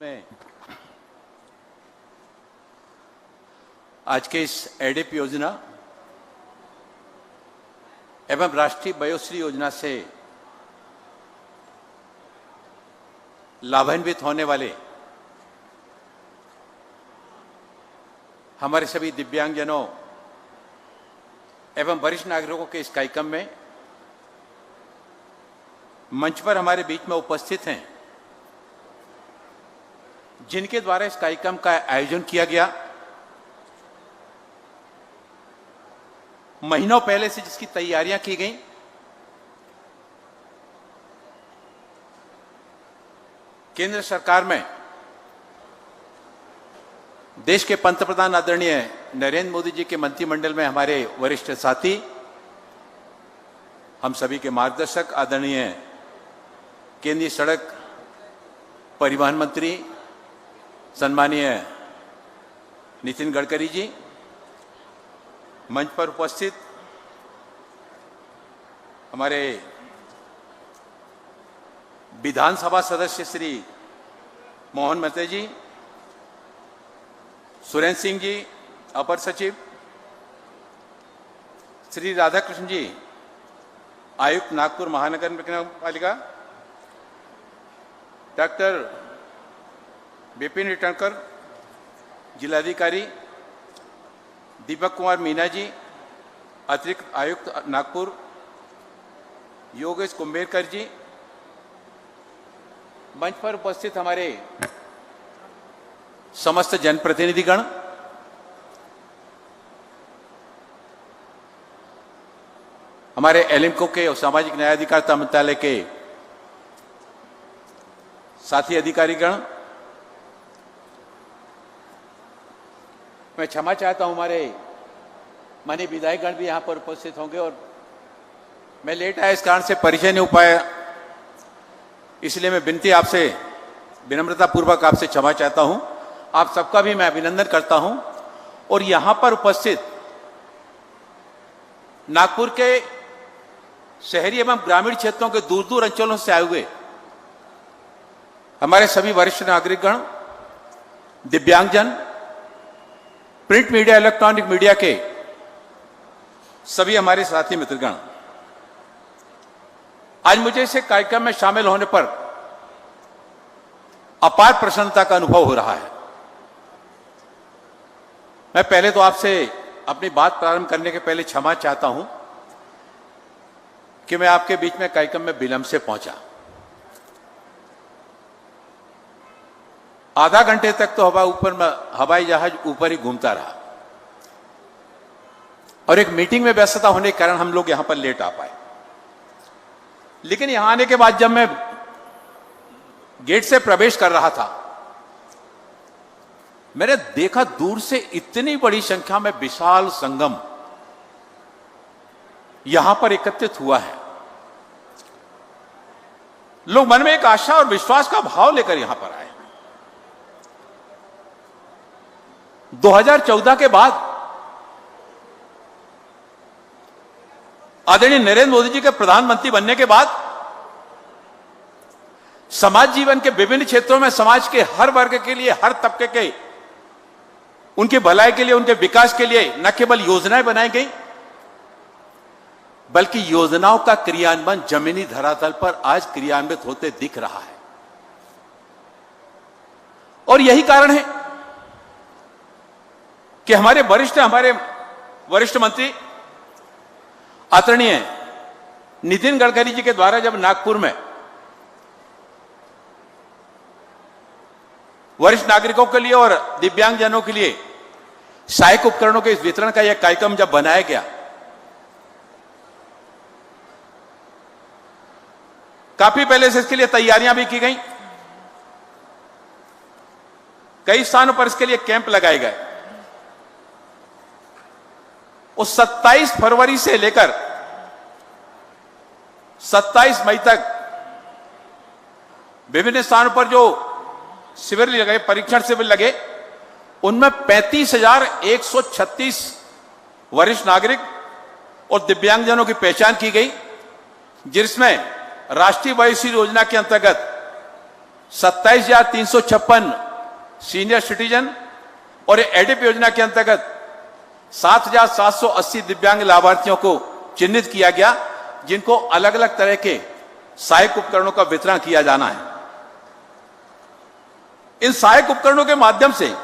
में आज के इस एडिप योजना एवं राष्ट्रीय वयोश्री योजना से लाभान्वित होने वाले हमारे सभी दिव्यांगजनों एवं वरिष्ठ नागरिकों के इस कार्यक्रम में मंच पर हमारे बीच में उपस्थित हैं, जिनके द्वारा इस कार्यक्रम का आयोजन किया गया। महीनों पहले से जिसकी तैयारियां की गई, केंद्र सरकार में देश के पंतप्रधान आदरणीय नरेंद्र मोदी जी के मंत्रिमंडल में हमारे वरिष्ठ साथी, हम सभी के मार्गदर्शक आदरणीय केंद्रीय सड़क परिवहन मंत्री सम्मानीय नितिन गडकरी जी, मंच पर उपस्थित हमारे विधानसभा सदस्य श्री मोहन महतो जी, सुरेंद्र सिंह जी अपर सचिव, श्री राधाकृष्ण जी आयुक्त नागपुर महानगर पालिका, डॉक्टर विपिन रिटर्नकर जिलाधिकारी, दीपक कुमार मीना जी अतिरिक्त आयुक्त नागपुर, योगेश कुंभेरकर जी, मंच पर उपस्थित हमारे समस्त जनप्रतिनिधिगण, हमारे एलिम्को के सामाजिक न्याय अधिकारिता मंत्रालय के साथी अधिकारीगण, मैं क्षमा चाहता हूं, हमारे माननीय विधायकगण भी यहां पर उपस्थित होंगे और मैं लेट आया, इस कारण से परिचय नहीं हो पाया, इसलिए मैं विनती आपसे विनम्रता पूर्वक आपसे क्षमा चाहता हूं। आप सबका भी मैं अभिनंदन करता हूं। और यहां पर उपस्थित नागपुर के शहरी एवं ग्रामीण क्षेत्रों के दूर दूर अंचलों से आए हुए हमारे सभी वरिष्ठ नागरिकगण, दिव्यांगजन, प्रिंट मीडिया, इलेक्ट्रॉनिक मीडिया के सभी हमारे साथी मित्रगण, आज मुझे इस कार्यक्रम में शामिल होने पर अपार प्रसन्नता का अनुभव हो रहा है। मैं पहले तो आपसे अपनी बात प्रारंभ करने के पहले क्षमा चाहता हूं कि मैं आपके बीच में कार्यक्रम में विलंब से पहुंचा। आधा घंटे तक तो हवाई जहाज ऊपर ही घूमता रहा और एक मीटिंग में व्यस्तता होने के कारण हम लोग यहां पर लेट आ पाए। लेकिन यहां आने के बाद जब मैं गेट से प्रवेश कर रहा था, मैंने देखा दूर से इतनी बड़ी संख्या में विशाल संगम यहां पर एकत्रित हुआ है। लोग मन में एक आशा और विश्वास का भाव लेकर यहां पर आए। 2014 के बाद आदरणीय नरेंद्र मोदी जी के प्रधानमंत्री बनने के बाद समाज जीवन के विभिन्न क्षेत्रों में समाज के हर वर्ग के लिए, हर तबके के, उनके भलाई के लिए, उनके विकास के लिए न केवल योजनाएं बनाई गई, बल्कि योजनाओं का क्रियान्वयन जमीनी धरातल पर आज क्रियान्वित होते दिख रहा है। और यही कारण है कि हमारे वरिष्ठ मंत्री आदरणीय नितिन गडकरी जी के द्वारा जब नागपुर में वरिष्ठ नागरिकों के लिए और दिव्यांगजनों के लिए सहायक उपकरणों के इस वितरण का यह कार्यक्रम जब बनाया गया, काफी पहले से इसके लिए तैयारियां भी की गई। कई स्थानों पर इसके लिए कैंप लगाए गए। उस 27 फरवरी से लेकर 27 मई तक विभिन्न स्थानों पर जो शिविर लगे, परीक्षण शिविर लगे, उनमें 35,136 वरिष्ठ नागरिक और दिव्यांगजनों की पहचान की गई, जिसमें राष्ट्रीय वयोश्री योजना के अंतर्गत 27,356 सीनियर सिटीजन और एडिप योजना के अंतर्गत 7,780 दिव्यांग लाभार्थियों को चिन्हित किया गया, जिनको अलग अलग तरह के सहायक उपकरणों का वितरण किया जाना है। इन सहायक उपकरणों के माध्यम से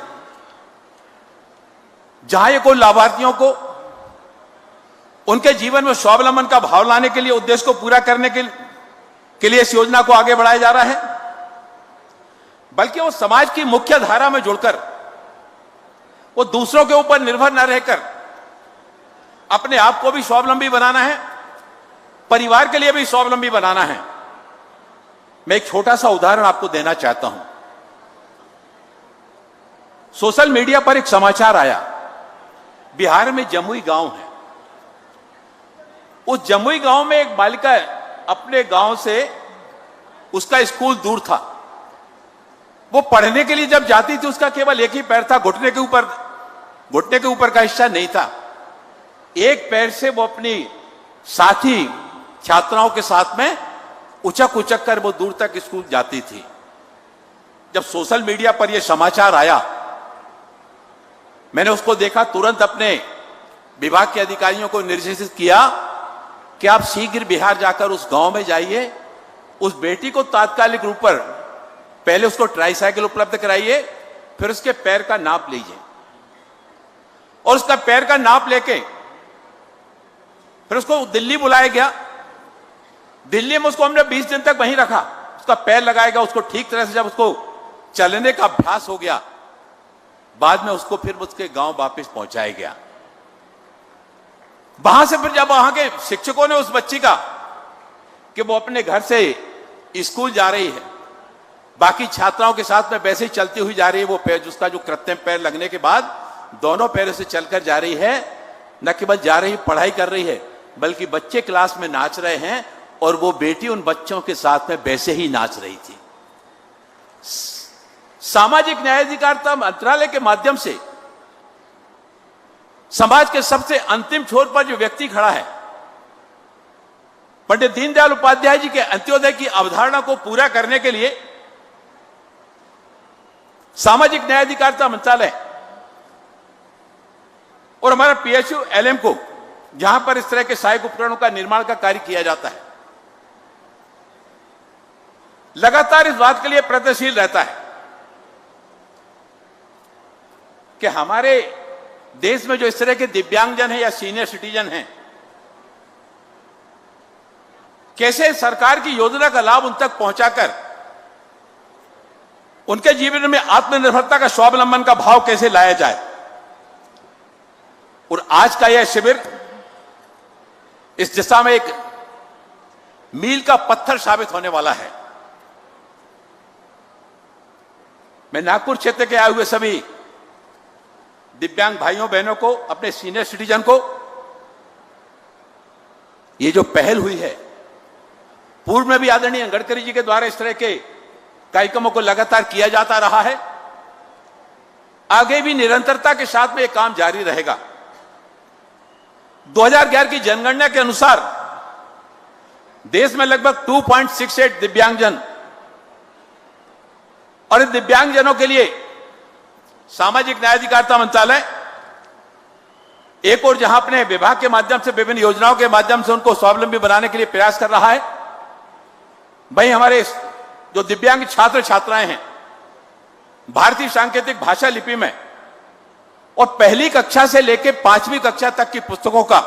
जहां ये कोई लाभार्थियों को उनके जीवन में स्वावलंबन का भाव लाने के लिए, उद्देश्य को पूरा करने के लिए इस योजना को आगे बढ़ाया जा रहा है, बल्कि वो समाज की मुख्य धारा में जुड़कर वो दूसरों के ऊपर निर्भर न रहकर अपने आप को भी स्वावलंबी बनाना है, परिवार के लिए भी स्वावलंबी बनाना है। मैं एक छोटा सा उदाहरण आपको देना चाहता हूं। सोशल मीडिया पर एक समाचार आया, बिहार में जमुई गांव है। उस जमुई गांव में एक बालिका अपने गांव से, उसका स्कूल दूर था, वो पढ़ने के लिए जब जाती थी उसका केवल एक ही पैर था, घुटने के ऊपर का हिस्सा नहीं था। एक पैर से वो अपनी साथी छात्राओं के साथ में उचक उचक कर वो दूर तक स्कूल जाती थी। जब सोशल मीडिया पर यह समाचार आया, मैंने उसको देखा, तुरंत अपने विभाग के अधिकारियों को निर्देशित किया कि आप शीघ्र बिहार जाकर उस गांव में जाइए, उस बेटी को तात्कालिक रूप पर पहले उसको ट्राईसाइकिल उपलब्ध कराइए, फिर उसके पैर का नाप लीजिए। और उसका पैर का नाप लेके फिर उसको दिल्ली बुलाया गया। दिल्ली में उसको हमने 20 दिन तक वहीं रखा, उसका पैर लगाएगा, उसको ठीक तरह से जब उसको चलने का अभ्यास हो गया, बाद में उसको फिर उसके गांव वापस पहुंचाया गया। वहां से फिर जब वहां के शिक्षकों ने उस बच्ची का कि वो अपने घर से स्कूल जा रही है, बाकी छात्राओं के साथ में वैसे ही चलती हुई जा रही है, वो पैर, उसका जो कृत्रिम पैर लगने के बाद दोनों पैरों से चलकर जा रही है, न केवल जा रही पढ़ाई कर रही है, बल्कि बच्चे क्लास में नाच रहे हैं और वो बेटी उन बच्चों के साथ में वैसे ही नाच रही थी। सामाजिक न्याय अधिकारिता मंत्रालय के माध्यम से समाज के सबसे अंतिम छोर पर जो व्यक्ति खड़ा है, पंडित दीनदयाल उपाध्याय जी के अंत्योदय की अवधारणा को पूरा करने के लिए सामाजिक न्याय अधिकारिता मंत्रालय और हमारा पीएचयू एलएम को, जहां पर इस तरह के सहायक उपकरणों का निर्माण का कार्य किया जाता है, लगातार इस बात के लिए प्रयत्नशील रहता है कि हमारे देश में जो इस तरह के दिव्यांगजन हैं या सीनियर सिटीजन हैं, कैसे सरकार की योजना का लाभ उन तक पहुंचाकर उनके जीवन में आत्मनिर्भरता का, स्वावलंबन का भाव कैसे लाया जाए। और आज का यह शिविर इस दिशा में एक मील का पत्थर साबित होने वाला है। मैं नागपुर क्षेत्र के आए हुए सभी दिव्यांग भाइयों बहनों को, अपने सीनियर सिटीजन को, ये जो पहल हुई है, पूर्व में भी आदरणीय गडकरी जी के द्वारा इस तरह के कार्यक्रमों को लगातार किया जाता रहा है, आगे भी निरंतरता के साथ में यह काम जारी रहेगा। 2011 की जनगणना के अनुसार देश में लगभग 2.68 दिव्यांगजन, और इन दिव्यांगजनों के लिए सामाजिक न्याय अधिकारिता मंत्रालय एक और जहां अपने विभाग के माध्यम से, विभिन्न योजनाओं के माध्यम से उनको स्वावलंबी बनाने के लिए प्रयास कर रहा है, वहीं हमारे जो दिव्यांग छात्र छात्राएं हैं, भारतीय सांकेतिक भाषा लिपि में और पहली कक्षा से लेकर 5वीं कक्षा तक की पुस्तकों का,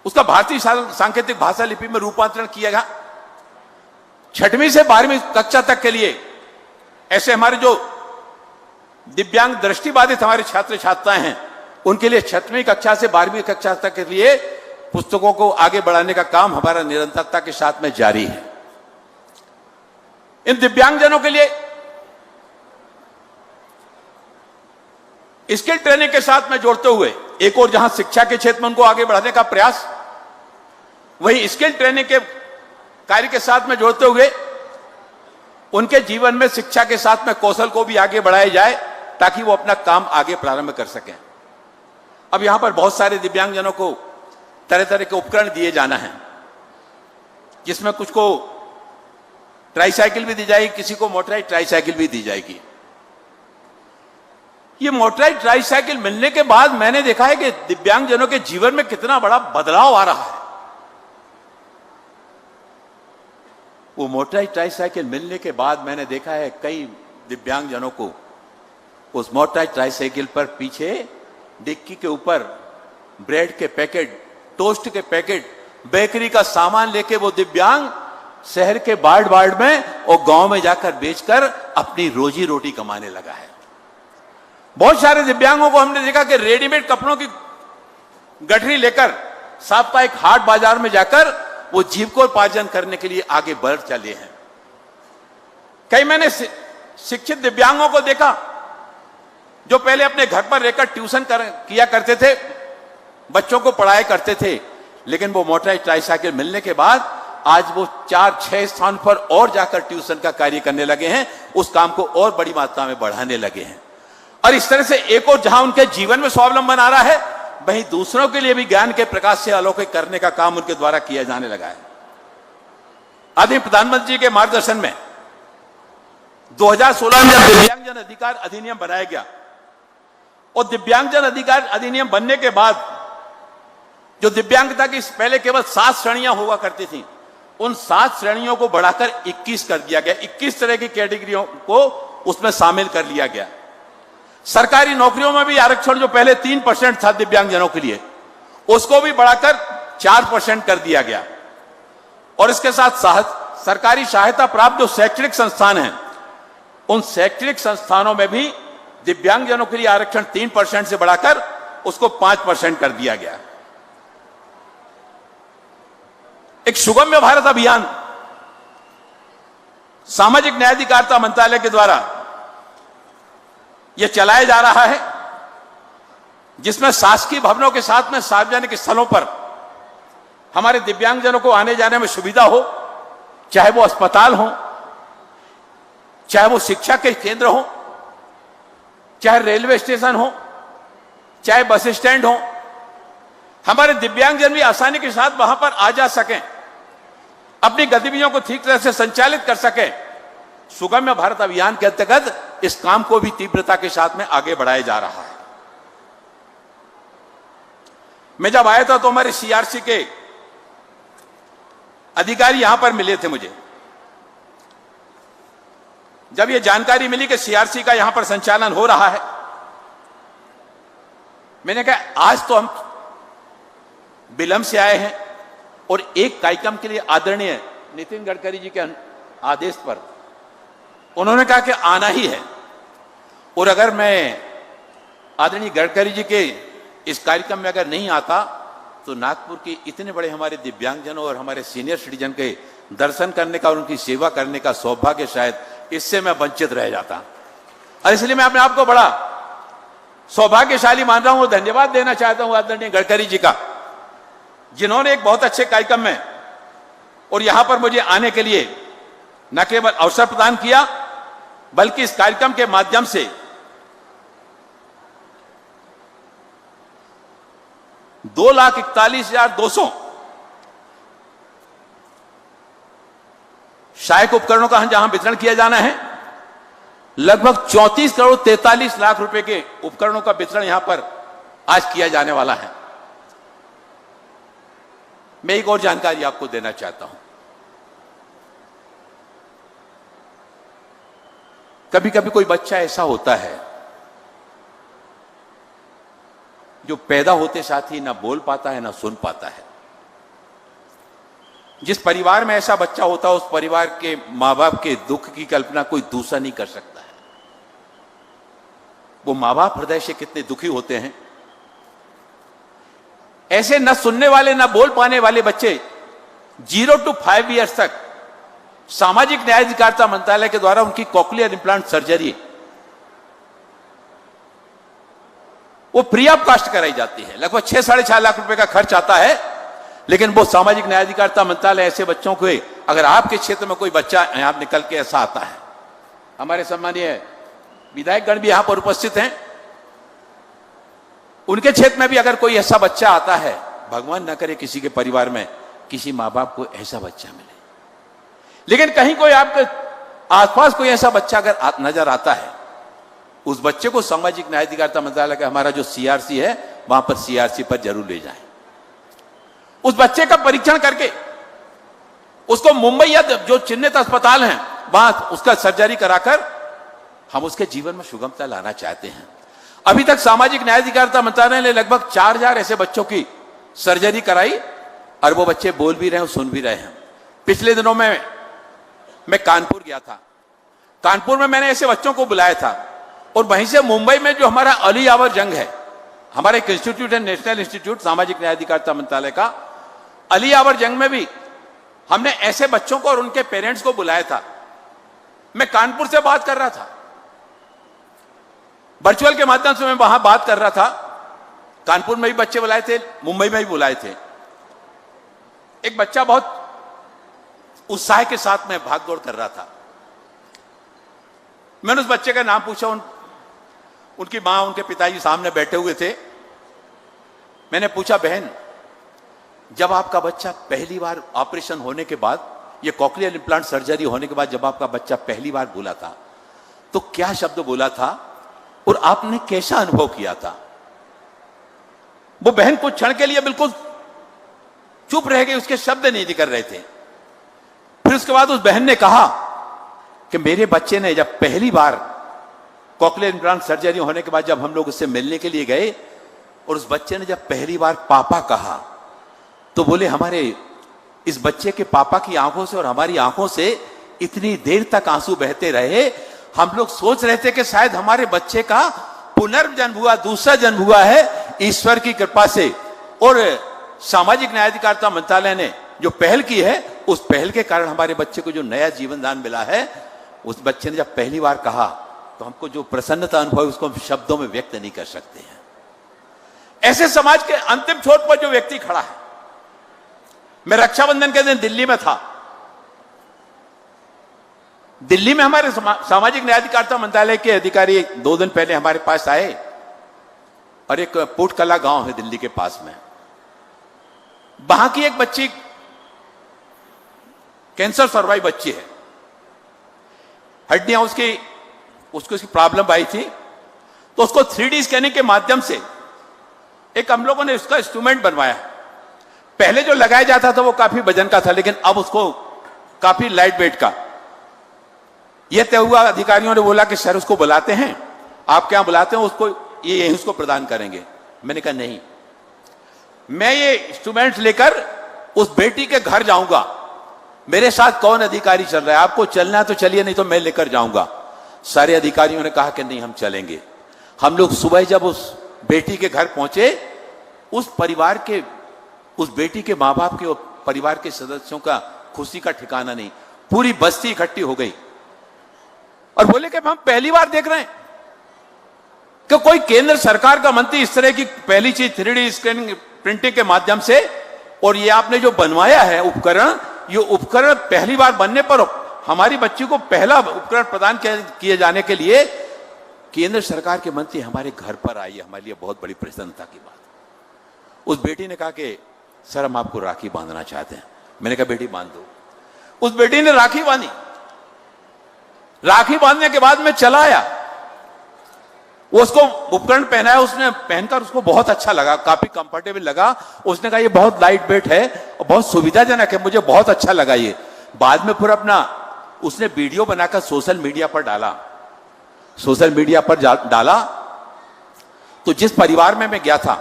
उसका भारतीय सांकेतिक भाषा लिपि में रूपांतरण किया गया। 6वीं से 12वीं कक्षा तक के लिए ऐसे हमारे जो दिव्यांग दृष्टिबाधित हमारे छात्र छात्राएं हैं, उनके लिए 6वीं कक्षा से 12वीं कक्षा तक के लिए पुस्तकों को आगे बढ़ाने का काम हमारा निरंतरता के साथ में जारी है। इन दिव्यांगजनों के लिए स्किल ट्रेनिंग के साथ में जोड़ते हुए एक और जहां शिक्षा के क्षेत्र में उनको आगे बढ़ाने का प्रयास, वही स्किल ट्रेनिंग के कार्य के साथ में जोड़ते हुए उनके जीवन में शिक्षा के साथ में कौशल को भी आगे बढ़ाया जाए, ताकि वो अपना काम आगे प्रारंभ कर सकें। अब यहां पर बहुत सारे दिव्यांगजनों को तरह तरह के उपकरण दिए जाना है, जिसमें कुछ को ट्राईसाइकिल भी दी जाएगी, किसी को मोटराइज ट्राईसाइकिल भी दी जाएगी। ये मोटराइज ट्राईसाइकिल मिलने के बाद मैंने देखा है कि दिव्यांगजनों के जीवन में कितना बड़ा बदलाव आ रहा है। वो मोटराइज ट्राईसाइकिल मिलने के बाद मैंने देखा है कई दिव्यांगजनों को उस मोटराइज ट्राईसाइकिल पर पीछे डिक्की के ऊपर ब्रेड के पैकेट, टोस्ट के पैकेट, बेकरी का सामान लेके वो दिव्यांग शहर के बाड़ में और गांव में जाकर बेचकर अपनी रोजी रोटी कमाने लगा है। बहुत सारे दिव्यांगों को हमने देखा कि रेडीमेड कपड़ों की गठरी लेकर साप्ताहिक हाट बाजार में जाकर वो जीविकोपार्जन करने के लिए आगे बढ़ चले हैं। कई मैंने शिक्षित दिव्यांगों को देखा जो पहले अपने घर पर रहकर ट्यूशन किया करते थे, बच्चों को पढ़ाया करते थे, लेकिन वो मोटराइज ट्राईसाइकिल मिलने के बाद आज वो 4-6 स्थान पर और जाकर ट्यूशन का कार्य करने लगे हैं, उस काम को और बड़ी मात्रा में बढ़ाने लगे हैं। और इस तरह से एक और जहां उनके जीवन में स्वावलंबन आ रहा है, वहीं दूसरों के लिए भी ज्ञान के प्रकाश से अलौकिक करने का काम उनके द्वारा किया जाने लगा है। आदरणीय प्रधानमंत्री जी के मार्गदर्शन में 2016 में दिव्यांगजन अधिकार अधिनियम बनाया गया और दिव्यांगजन अधिकार अधिनियम बनने के बाद जो दिव्यांगता की पहले केवल 7 श्रेणियां हुआ करती थी, उन 7 श्रेणियों को बढ़ाकर 21 कर दिया गया। 21 तरह की कैटेगरियों को उसमें शामिल कर लिया गया। सरकारी नौकरियों में भी आरक्षण जो पहले 3% था दिव्यांगजनों के लिए, उसको भी बढ़ाकर 4% कर दिया गया। और इसके साथ सरकारी सहायता प्राप्त जो शैक्षणिक संस्थान हैं, उन शैक्षणिक संस्थानों में भी दिव्यांगजनों के लिए आरक्षण 3% से बढ़ाकर उसको 5% कर दिया गया। एक सुगम्य भारत अभियान सामाजिक न्याय अधिकारिता मंत्रालय के द्वारा यह चलाया जा रहा है, जिसमें शासकीय भवनों के साथ में सार्वजनिक स्थलों पर हमारे दिव्यांगजनों को आने जाने में सुविधा हो, चाहे वो अस्पताल हो, चाहे वो शिक्षा के केंद्र हो, चाहे रेलवे स्टेशन हो, चाहे बस स्टैंड हो, हमारे दिव्यांगजन भी आसानी के साथ वहां पर आ जा सकें, अपनी गतिविधियों को ठीक तरह से संचालित कर सकें। सुगम्य भारत अभियान के अंतर्गत इस काम को भी तीव्रता के साथ में आगे बढ़ाया जा रहा है। मैं जब आया था तो हमारे सीआरसी के अधिकारी यहां पर मिले थे मुझे। जब यह जानकारी मिली कि सीआरसी का यहां पर संचालन हो रहा है, मैंने कहा आज तो हम विलंब से आए हैं और एक कार्यक्रम के लिए आदरणीय नितिन गडकरी जी के आदेश पर उन्होंने कहा कि आना ही है। और अगर मैं आदरणीय गडकरी जी के इस कार्यक्रम में अगर नहीं आता तो नागपुर के इतने बड़े हमारे दिव्यांगजनों और हमारे सीनियर सिटीजन के दर्शन करने का और उनकी सेवा करने का सौभाग्य शायद इससे मैं वंचित रह जाता। और इसलिए मैं अपने आप को बड़ा सौभाग्यशाली मान रहा हूं और धन्यवाद देना चाहता हूं आदरणीय गडकरी जी का, जिन्होंने एक बहुत अच्छे कार्यक्रम में और यहां पर मुझे आने के लिए न केवल अवसर प्रदान किया, बल्कि इस कार्यक्रम के माध्यम से 2,41,200 सहायक उपकरणों का जहां वितरण किया जाना है, लगभग 34 करोड़ 43 लाख रुपए के उपकरणों का वितरण यहां पर आज किया जाने वाला है। मैं एक और जानकारी आपको देना चाहता हूं। कभी कभी कोई बच्चा ऐसा होता है जो पैदा होते साथ ही ना बोल पाता है ना सुन पाता है। जिस परिवार में ऐसा बच्चा होता है, उस परिवार के मां बाप के दुख की कल्पना कोई दूसरा नहीं कर सकता है। वो मां बाप हृदय से कितने दुखी होते हैं। ऐसे न सुनने वाले न बोल पाने वाले बच्चे 0 to 5 ईयर्स तक सामाजिक न्याय अधिकारिता मंत्रालय के द्वारा उनकी कॉक्लियर इंप्लांट सर्जरी वो फ्री ऑफ कॉस्ट कराई जाती है। लगभग 6-6.5 लाख रुपए का खर्च आता है, लेकिन वो सामाजिक न्याय अधिकारिता मंत्रालय ऐसे बच्चों को, अगर आपके क्षेत्र में कोई बच्चा यहां निकल के ऐसा आता है, हमारे सम्मानीय विधायकगण भी यहां पर उपस्थित हैं, उनके क्षेत्र में भी अगर कोई ऐसा बच्चा आता है, भगवान न करे किसी के परिवार में किसी मां बाप को ऐसा बच्चा मिले, लेकिन कहीं कोई आपके आसपास कोई ऐसा बच्चा अगर नजर आता है, उस बच्चे को सामाजिक न्याय अधिकारिता मंत्रालय का हमारा जो सीआरसी है वहां पर सीआरसी पर जरूर ले जाएं। उस बच्चे का परीक्षण करके उसको मुंबई या जो चिन्हित अस्पताल हैं वहां उसका सर्जरी कराकर हम उसके जीवन में सुगमता लाना चाहते हैं। अभी तक सामाजिक न्याय अधिकारिता मंत्रालय ने लगभग 4000 ऐसे बच्चों की सर्जरी कराई और वो बच्चे बोल भी रहे हैं और सुन भी रहे हैं। पिछले दिनों में मैं कानपुर गया था। कानपुर में मैंने ऐसे बच्चों को बुलाया था और वहीं से मुंबई में जो हमारा अली यावर जंग है, हमारा एक इंस्टीट्यूट है, नेशनल इंस्टीट्यूट सामाजिक न्याय अधिकारिता मंत्रालय का, अली यावर जंग में भी हमने ऐसे बच्चों को और उनके पेरेंट्स को बुलाया था। मैं कानपुर से बात कर रहा था, वर्चुअल के माध्यम से मैं वहां बात कर रहा था। कानपुर में भी बच्चे बुलाए थे, मुंबई में भी बुलाए थे। एक बच्चा बहुत उत्साह के साथ में भागदौड़ कर रहा था। मैंने उस बच्चे का नाम पूछा, उनकी मां उनके पिताजी सामने बैठे हुए थे। मैंने पूछा, बहन जब आपका बच्चा पहली बार ऑपरेशन होने के बाद, ये कॉक्लियर इंप्लांट सर्जरी होने के बाद जब आपका बच्चा पहली बार बोला था तो क्या शब्द बोला था और आपने कैसा अनुभव किया था? वो बहन कुछ क्षण के लिए बिल्कुल चुप रह गई, उसके शब्द नहीं निकल रहे थे। फिर उसके बाद उस बहन ने कहा कि मेरे बच्चे ने जब पहली बार कॉक्लियर इंप्लांट सर्जरी होने के बाद जब हम लोग उससे मिलने के लिए गए और उस बच्चे ने जब पहली बार पापा कहा तो बोले हमारे इस बच्चे के पापा की आंखों से और हमारी आंखों से इतनी देर तक आंसू बहते रहे। हम लोग सोच रहे थे कि शायद हमारे बच्चे का पुनर्जन्म हुआ, दूसरा जन्म हुआ है ईश्वर की कृपा से। और सामाजिक न्याय अधिकारिता मंत्रालय ने जो पहल की है, उस पहल के कारण हमारे बच्चे को जो नया जीवन दान मिला है, उस बच्चे ने जब पहली बार कहा तो हमको जो प्रसन्नता अनुभव उसको हम शब्दों में व्यक्त नहीं कर सकते हैं। ऐसे समाज के अंतिम छोर पर जो व्यक्ति खड़ा है, मैं रक्षाबंधन के दिन दिल्ली में था। दिल्ली में हमारे सामाजिक न्याय अधिकारिता मंत्रालय के अधिकारी 2 दिन पहले हमारे पास आए और एक पुटकला गांव है दिल्ली के पास में, वहां की एक बच्ची कैंसर सर्वाइव बच्ची है, हड्डियां उसको प्रॉब्लम आई थी, तो उसको 3D स्कैनिंग के माध्यम से एक हम लोगों ने उसका इंस्ट्रूमेंट बनवाया। पहले जो लगाया जाता था वो काफी वजन का था, लेकिन अब उसको काफी लाइट वेट का। यह तय हुआ, अधिकारियों ने बोला कि सर उसको बुलाते हैं, आप क्या बुलाते हैं उसको, ये उसको प्रदान करेंगे। मैंने कहा नहीं, मैं ये इंस्ट्रूमेंट लेकर उस बेटी के घर जाऊंगा। मेरे साथ कौन अधिकारी चल रहा है? आपको चलना है तो चलिए, नहीं तो मैं लेकर जाऊंगा। सारे अधिकारियों ने कहा कि नहीं, हम चलेंगे। हम लोग सुबह जब उस बेटी के घर पहुंचे, उस परिवार के, उस बेटी के मां बाप के और परिवार के सदस्यों का खुशी का ठिकाना नहीं। पूरी बस्ती इकट्ठी हो गई और बोले कि हम पहली बार देख रहे हैं कि कोई केंद्र सरकार का मंत्री इस तरह की पहली चीज 3D स्कैनिंग प्रिंटिंग के माध्यम से, और ये आपने जो बनवाया है उपकरण, ये उपकरण पहली बार बनने पर हमारी बच्ची को पहला उपकरण प्रदान किए जाने के लिए केंद्र सरकार के मंत्री हमारे घर पर आई है, हमारे लिए बहुत बड़ी प्रसन्नता की बात। उस बेटी ने कहा कि सर हम आपको राखी बांधना चाहते हैं। मैंने कहा बेटी बांध दो। उस बेटी ने राखी बांधी। राखी बांधने के बाद मैं चला आया, उसको उपकरण पहनाया, उसने पहनकर उसको बहुत अच्छा लगा, काफी कंफर्टेबल लगा। उसने कहा ये बहुत लाइट वेट है और बहुत सुविधाजनक है, मुझे बहुत अच्छा लगा ये। बाद में फिर अपना उसने वीडियो बनाकर सोशल मीडिया पर डाला। सोशल मीडिया पर डाला तो जिस परिवार में मैं गया था,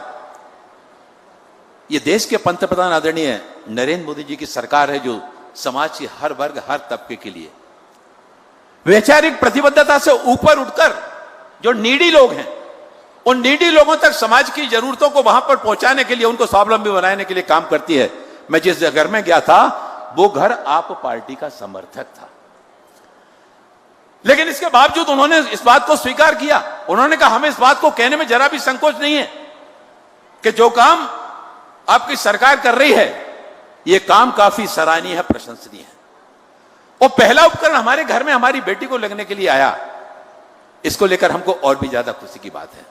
ये देश के पंतप्रधान आदरणीय नरेंद्र मोदी जी की सरकार है, जो समाज के हर वर्ग हर तबके के लिए वैचारिक प्रतिबद्धता से ऊपर उठकर जो नीडी लोग हैं, उन नीडी लोगों तक समाज की जरूरतों को वहां पर पहुंचाने के लिए, उनको स्वावलंबी बनाने के लिए काम करती है। मैं जिस घर में गया था वो घर आप पार्टी का समर्थक था, लेकिन इसके बावजूद उन्होंने इस बात को स्वीकार किया। उन्होंने कहा हमें इस बात को कहने में जरा भी संकोच नहीं है कि जो काम आपकी सरकार कर रही है, यह काम काफी सराहनीय है, प्रशंसनीय है। और पहला उपकरण हमारे घर में हमारी बेटी को लगने के लिए आया, इसको लेकर हमको और भी ज्यादा खुशी की बात है।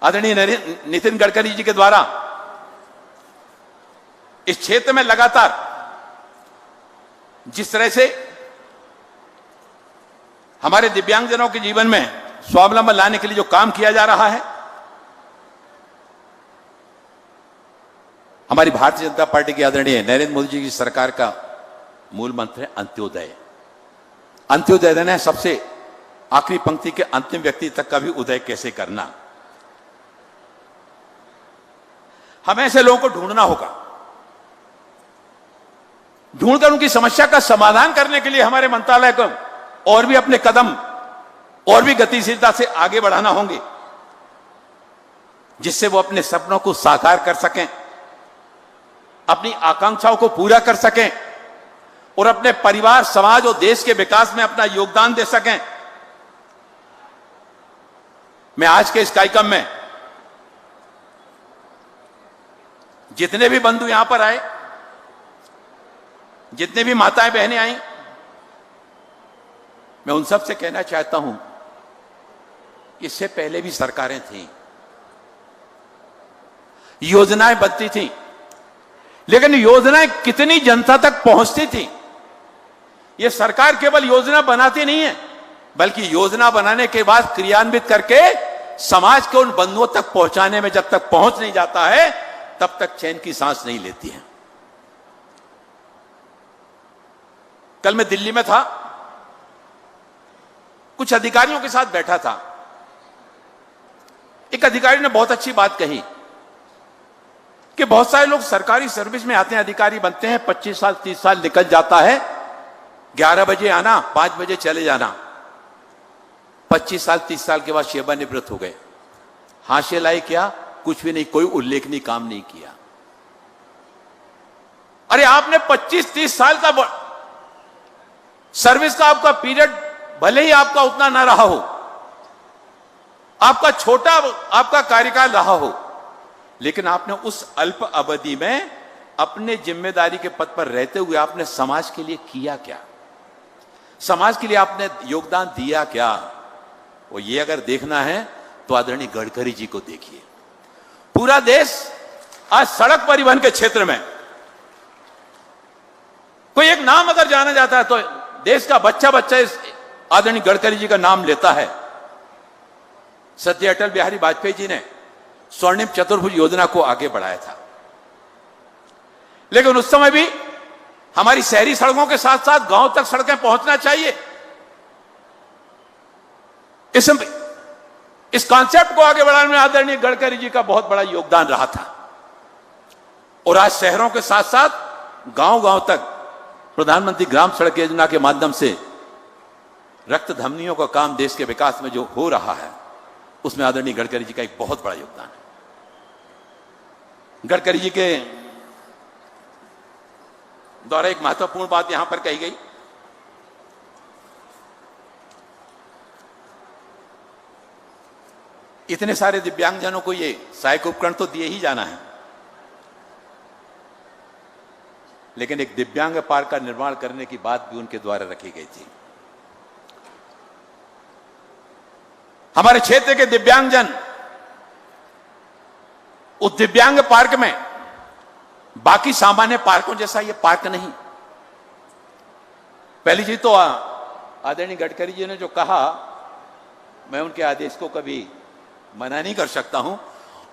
आदरणीय नितिन गडकरी जी के द्वारा इस क्षेत्र में लगातार जिस तरह से हमारे दिव्यांगजनों के जीवन में स्वावलंबन लाने के लिए जो काम किया जा रहा है, हमारी भारतीय जनता पार्टी की आदरणीय नरेंद्र मोदी जी की सरकार का मूल मंत्र है अंत्योदय। अंत्योदय देना है, सबसे आखिरी पंक्ति के अंतिम व्यक्ति तक का भी उदय कैसे करना। हमें ऐसे लोगों को ढूंढना होगा, ढूंढकर उनकी समस्या का समाधान करने के लिए हमारे मंत्रालय को और भी अपने कदम और भी गतिशीलता से आगे बढ़ाना होंगे, जिससे वो अपने सपनों को साकार कर सकें, अपनी आकांक्षाओं को पूरा कर सकें और अपने परिवार, समाज और देश के विकास में अपना योगदान दे सकें। मैं आज के इस कार्यक्रम में जितने भी बंधु यहां पर आए, जितने भी माताएं बहनें आई, मैं उन सब से कहना चाहता हूं, इससे पहले भी सरकारें थीं, योजनाएं बनती थीं, लेकिन योजनाएं कितनी जनता तक पहुंचती थी, यह सरकार केवल योजना बनाती नहीं है, बल्कि योजना बनाने के बाद क्रियान्वित करके समाज के उन बंधुओं तक पहुंचाने में जब तक पहुंच नहीं जाता है, तब तक चैन की सांस नहीं लेती है। कल मैं दिल्ली में था, कुछ अधिकारियों के साथ बैठा था। एक अधिकारी ने बहुत अच्छी बात कही कि बहुत सारे लोग सरकारी सर्विस में आते हैं, अधिकारी बनते हैं, 25 साल 30 साल निकल जाता है, 11 बजे आना, 5 बजे चले जाना। 25 साल 30 साल के बाद सेवानिवृत्त हो गए, हाशिए लाए क्या? कुछ भी नहीं, कोई उल्लेखनीय काम नहीं किया। अरे आपने 25-30 साल का सर्विस का आपका पीरियड, भले ही आपका उतना ना रहा हो, आपका छोटा आपका कार्यकाल रहा हो, लेकिन आपने उस अल्प अवधि में अपने जिम्मेदारी के पद पर रहते हुए आपने समाज के लिए किया क्या? समाज के लिए आपने योगदान दिया क्या? वो ये अगर देखना है तो आदरणीय गडकरी जी को देखिए। पूरा देश आज सड़क परिवहन के क्षेत्र में कोई एक नाम अगर जाना जाता है तो देश का बच्चा बच्चा इस आदरणीय गडकरी जी का नाम लेता है। सत्य अटल बिहारी वाजपेयी जी ने स्वर्णिम चतुर्भुज योजना को आगे बढ़ाया था, लेकिन उस समय भी हमारी शहरी सड़कों के साथ साथ गांव तक सड़कें पहुंचना चाहिए। इस कॉन्सेप्ट को आगे बढ़ाने में आदरणीय गडकरी जी का बहुत बड़ा योगदान रहा था। और आज शहरों के साथ साथ गांव गांव तक प्रधानमंत्री ग्राम सड़क योजना के माध्यम से रक्त धमनियों का काम देश के विकास में जो हो रहा है, उसमें आदरणीय गडकरी जी का एक बहुत बड़ा योगदान है। गडकरी जी के द्वारा एक महत्वपूर्ण बात यहां पर कही गई, इतने सारे दिव्यांगजनों को ये सहायक उपकरण तो दिए ही जाना है, लेकिन एक दिव्यांग पार्क का निर्माण करने की बात भी उनके द्वारा रखी गई थी। हमारे क्षेत्र के दिव्यांगजन उस दिव्यांग पार्क में बाकी सामान्य पार्कों जैसा यह पार्क नहीं। पहली चीज तो आदरणीय गडकरी जी ने जो कहा, मैं उनके आदेश को कभी मना नहीं कर सकता हूं,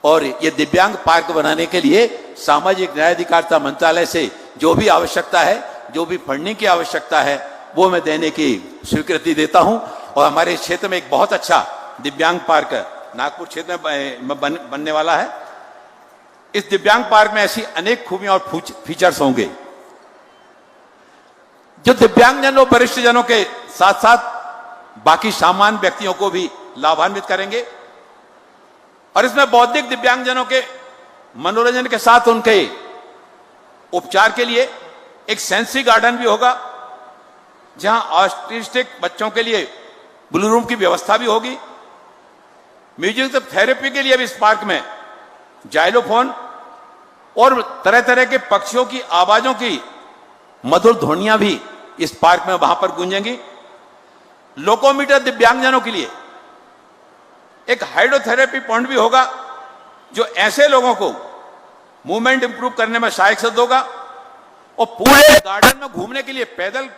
और ये दिव्यांग पार्क बनाने के लिए सामाजिक न्याय अधिकारिता मंत्रालय से जो भी आवश्यकता है, जो भी फंडिंग की आवश्यकता है, वो मैं देने की स्वीकृति देता हूं। और हमारे क्षेत्र में एक बहुत अच्छा दिव्यांग पार्क नागपुर क्षेत्र में बनने वाला है। इस दिव्यांग पार्क में ऐसी अनेक खूबियां और फीचर्स होंगे जो दिव्यांगजनों, वरिष्ठ जनों के साथ साथ बाकी सामान्य व्यक्तियों को भी लाभान्वित करेंगे। और इसमें बौद्धिक दिव्यांगजनों के मनोरंजन के साथ उनके उपचार के लिए एक सेंसरी गार्डन भी होगा, जहां ऑटिस्टिक बच्चों के लिए ब्लू रूम की व्यवस्था भी होगी। म्यूजिक थेरेपी के लिए भी इस पार्क में जाइलोफोन और तरह तरह के पक्षियों की आवाजों की मधुर ध्वनियां भी इस पार्क में वहां पर गूंजेंगी। लोकोमीटर दिव्यांगजनों के लिए एक हाइड्रोथेरेपी पॉइंट भी होगा, जो ऐसे लोगों को मूवमेंट इंप्रूव करने में सहायक सिद्ध होगा। और पूरे गार्डन में घूमने के लिए पैदल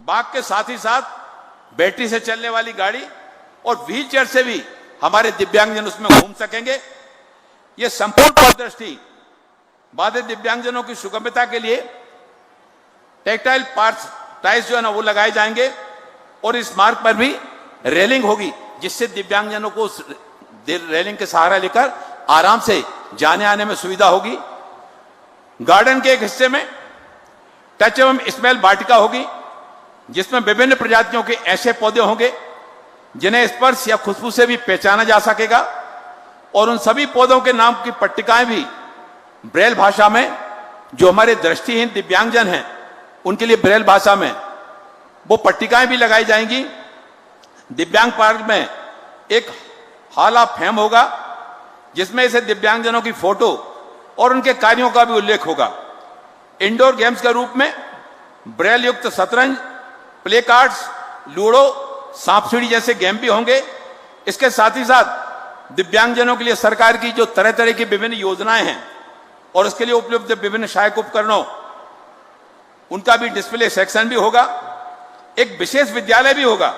बाग के साथ ही साथ बैटरी से चलने वाली गाड़ी और व्हील चेयर से भी हमारे दिव्यांगजन उसमें घूम सकेंगे। यह संपूर्ण पथदृष्टि बाधित दिव्यांगजनों की सुगमता के लिए टेक्टाइल पार्ट्स टाइल्स जो है ना वो लगाए जाएंगे और इस मार्ग पर भी रेलिंग होगी, जिससे दिव्यांगजनों को रेलिंग के सहारा लेकर आराम से जाने आने में सुविधा होगी। गार्डन के एक हिस्से में टच एवं स्मेल वाटिका होगी, जिसमें विभिन्न प्रजातियों के ऐसे पौधे होंगे जिन्हें स्पर्श या खुशबू से भी पहचाना जा सकेगा और उन सभी पौधों के नाम की पट्टिकाएं भी ब्रेल भाषा में, जो हमारे दृष्टिहीन दिव्यांगजन हैं उनके लिए ब्रेल भाषा में वो पट्टिकाएं भी लगाई जाएंगी। दिव्यांग पार्क में एक हॉल ऑफ फेम होगा, जिसमें ऐसे दिव्यांगजनों की फोटो और उनके कार्यों का भी उल्लेख होगा। इंडोर गेम्स के रूप में ब्रेल युक्त शतरंज, प्ले कार्ड्स, लूडो, सांप सीढ़ी जैसे गेम भी होंगे। इसके साथ ही साथ दिव्यांगजनों के लिए सरकार की जो तरह तरह की विभिन्न योजनाएं हैं और उसके लिए उपलब्ध विभिन्न सहायक उपकरणों, उनका भी डिस्प्ले सेक्शन भी होगा। एक विशेष विद्यालय भी होगा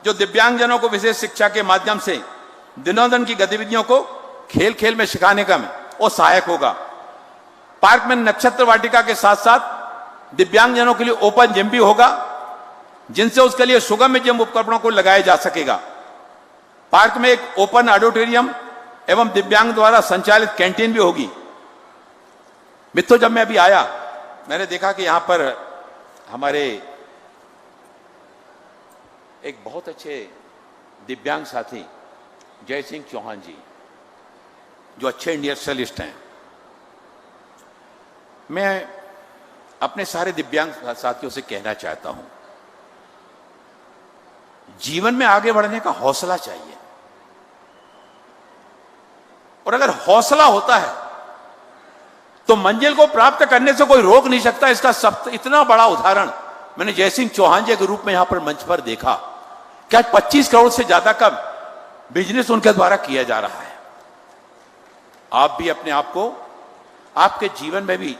जो दिव्यांगजनों को विशेष शिक्षा के माध्यम से दिनों-दिन की गतिविधियों को खेल खेल में सिखाने का और सहायक होगा। पार्क में नक्षत्र वाटिका के साथ साथ दिव्यांगजनों के लिए ओपन जिम भी होगा, जिनसे उसके लिए सुगम जिम उपकरणों को लगाया जा सकेगा। पार्क में एक ओपन ऑडिटोरियम एवं दिव्यांग द्वारा संचालित कैंटीन भी होगी। मित्रों, जब मैं अभी आया मैंने देखा कि यहां पर हमारे एक बहुत अच्छे दिव्यांग साथी जय सिंह चौहान जी, जो अच्छे इंडस्ट्रियलिस्ट हैं। मैं अपने सारे दिव्यांग साथियों से कहना चाहता हूं, जीवन में आगे बढ़ने का हौसला चाहिए, और अगर हौसला होता है तो मंजिल को प्राप्त करने से कोई रोक नहीं सकता। इसका इतना बड़ा उदाहरण मैंने जय सिंह चौहान जी के रूप में यहां पर मंच पर देखा। क्या 25 करोड़ से ज्यादा का बिजनेस उनके द्वारा किया जा रहा है। आप भी अपने आप को, आपके जीवन में भी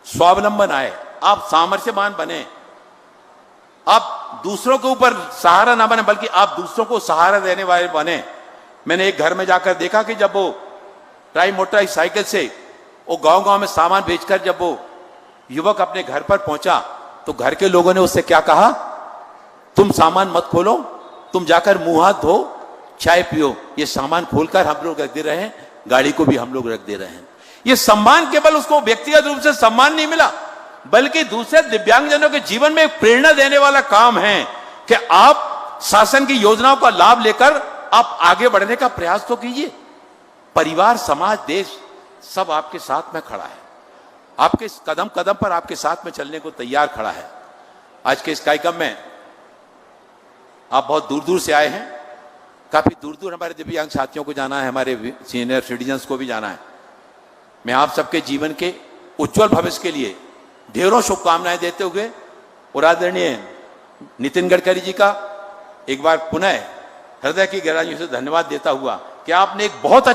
स्वावलंबन आए, आप सामर्थ्यवान बने, आप दूसरों के ऊपर सहारा ना बने बल्कि आप दूसरों को सहारा देने वाले बने। मैंने एक घर में जाकर देखा कि जब वो ट्राई मोटर साइकिल से वो गांव-गांव में सामान बेचकर जब वो युवक अपने घर पर पहुंचा तो घर के लोगों ने उससे क्या कहा, तुम सामान मत खोलो, तुम जाकर मुंह हाथ धो, चाय पियो, ये सामान खोलकर हम लोग रख दे रहे हैं, गाड़ी को भी हम लोग रख दे रहे हैं। ये सम्मान केवल उसको व्यक्तिगत रूप से सम्मान नहीं मिला, बल्कि दूसरे दिव्यांगजनों के जीवन में एक प्रेरणा देने वाला काम है कि आप शासन की योजनाओं का लाभ लेकर आप आगे बढ़ने का प्रयास तो कीजिए। परिवार, समाज, देश सब आपके साथ में खड़ा है, आपके कदम कदम पर आपके साथ में चलने को तैयार खड़ा है। आज के इस कार्यक्रम में आप बहुत दूर दूर से आए हैं, काफी दूर दूर हमारे दिव्यांग साथियों को जाना है, हमारे सीनियर सिटीजन्स को भी जाना है। मैं आप सबके जीवन के उज्जवल भविष्य के लिए ढेरों शुभकामनाएं देते हुए और आदरणीय नितिन गडकरी जी का एक बार पुनः हृदय की गहराइयों से धन्यवाद देता हुआ कि आपने एक बहुत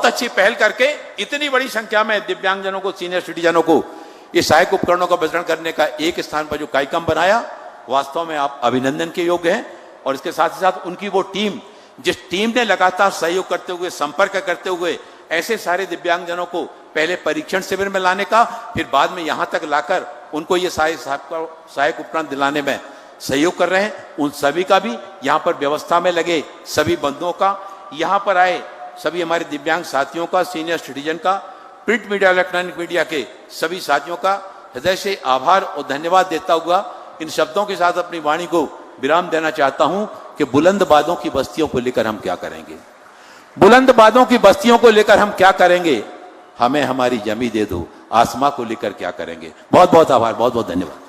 अच्छी पहल करके इतनी बड़ी संख्या में दिव्यांगजनों को, सीनियर सिटीजनों को ये सहायक उपकरणों का वितरण करने का एक स्थान पर जो कार्यक्रम बनाया, वास्तव में आप अभिनंदन के योग्य हैं। और इसके साथ ही साथ उनकी वो टीम, जिस टीम ने लगातार सहयोग करते हुए, संपर्क करते हुए ऐसे सारे दिव्यांगजनों को पहले परीक्षण शिविर में लाने का, फिर बाद में यहां तक लाकर उनको ये सहायक उपकरण दिलाने में सहयोग कर रहे हैं, उन सभी का भी यहां पर व्यवस्था में लगे सभी बंधुओं का, यहां पर आए सभी हमारे दिव्यांग साथियों का, सीनियर सिटीजन का, प्रिंट मीडिया, इलेक्ट्रॉनिक मीडिया के सभी साथियों का हृदय से आभार और धन्यवाद देता हुआ इन शब्दों के साथ अपनी वाणी को विराम देना चाहता हूं कि बुलंद बादों की बस्तियों को लेकर हम क्या करेंगे, बुलंद बादों की बस्तियों को लेकर हम क्या करेंगे, हमें हमारी जमी दे दो, आसमां को लेकर क्या करेंगे। बहुत बहुत आभार, बहुत बहुत धन्यवाद।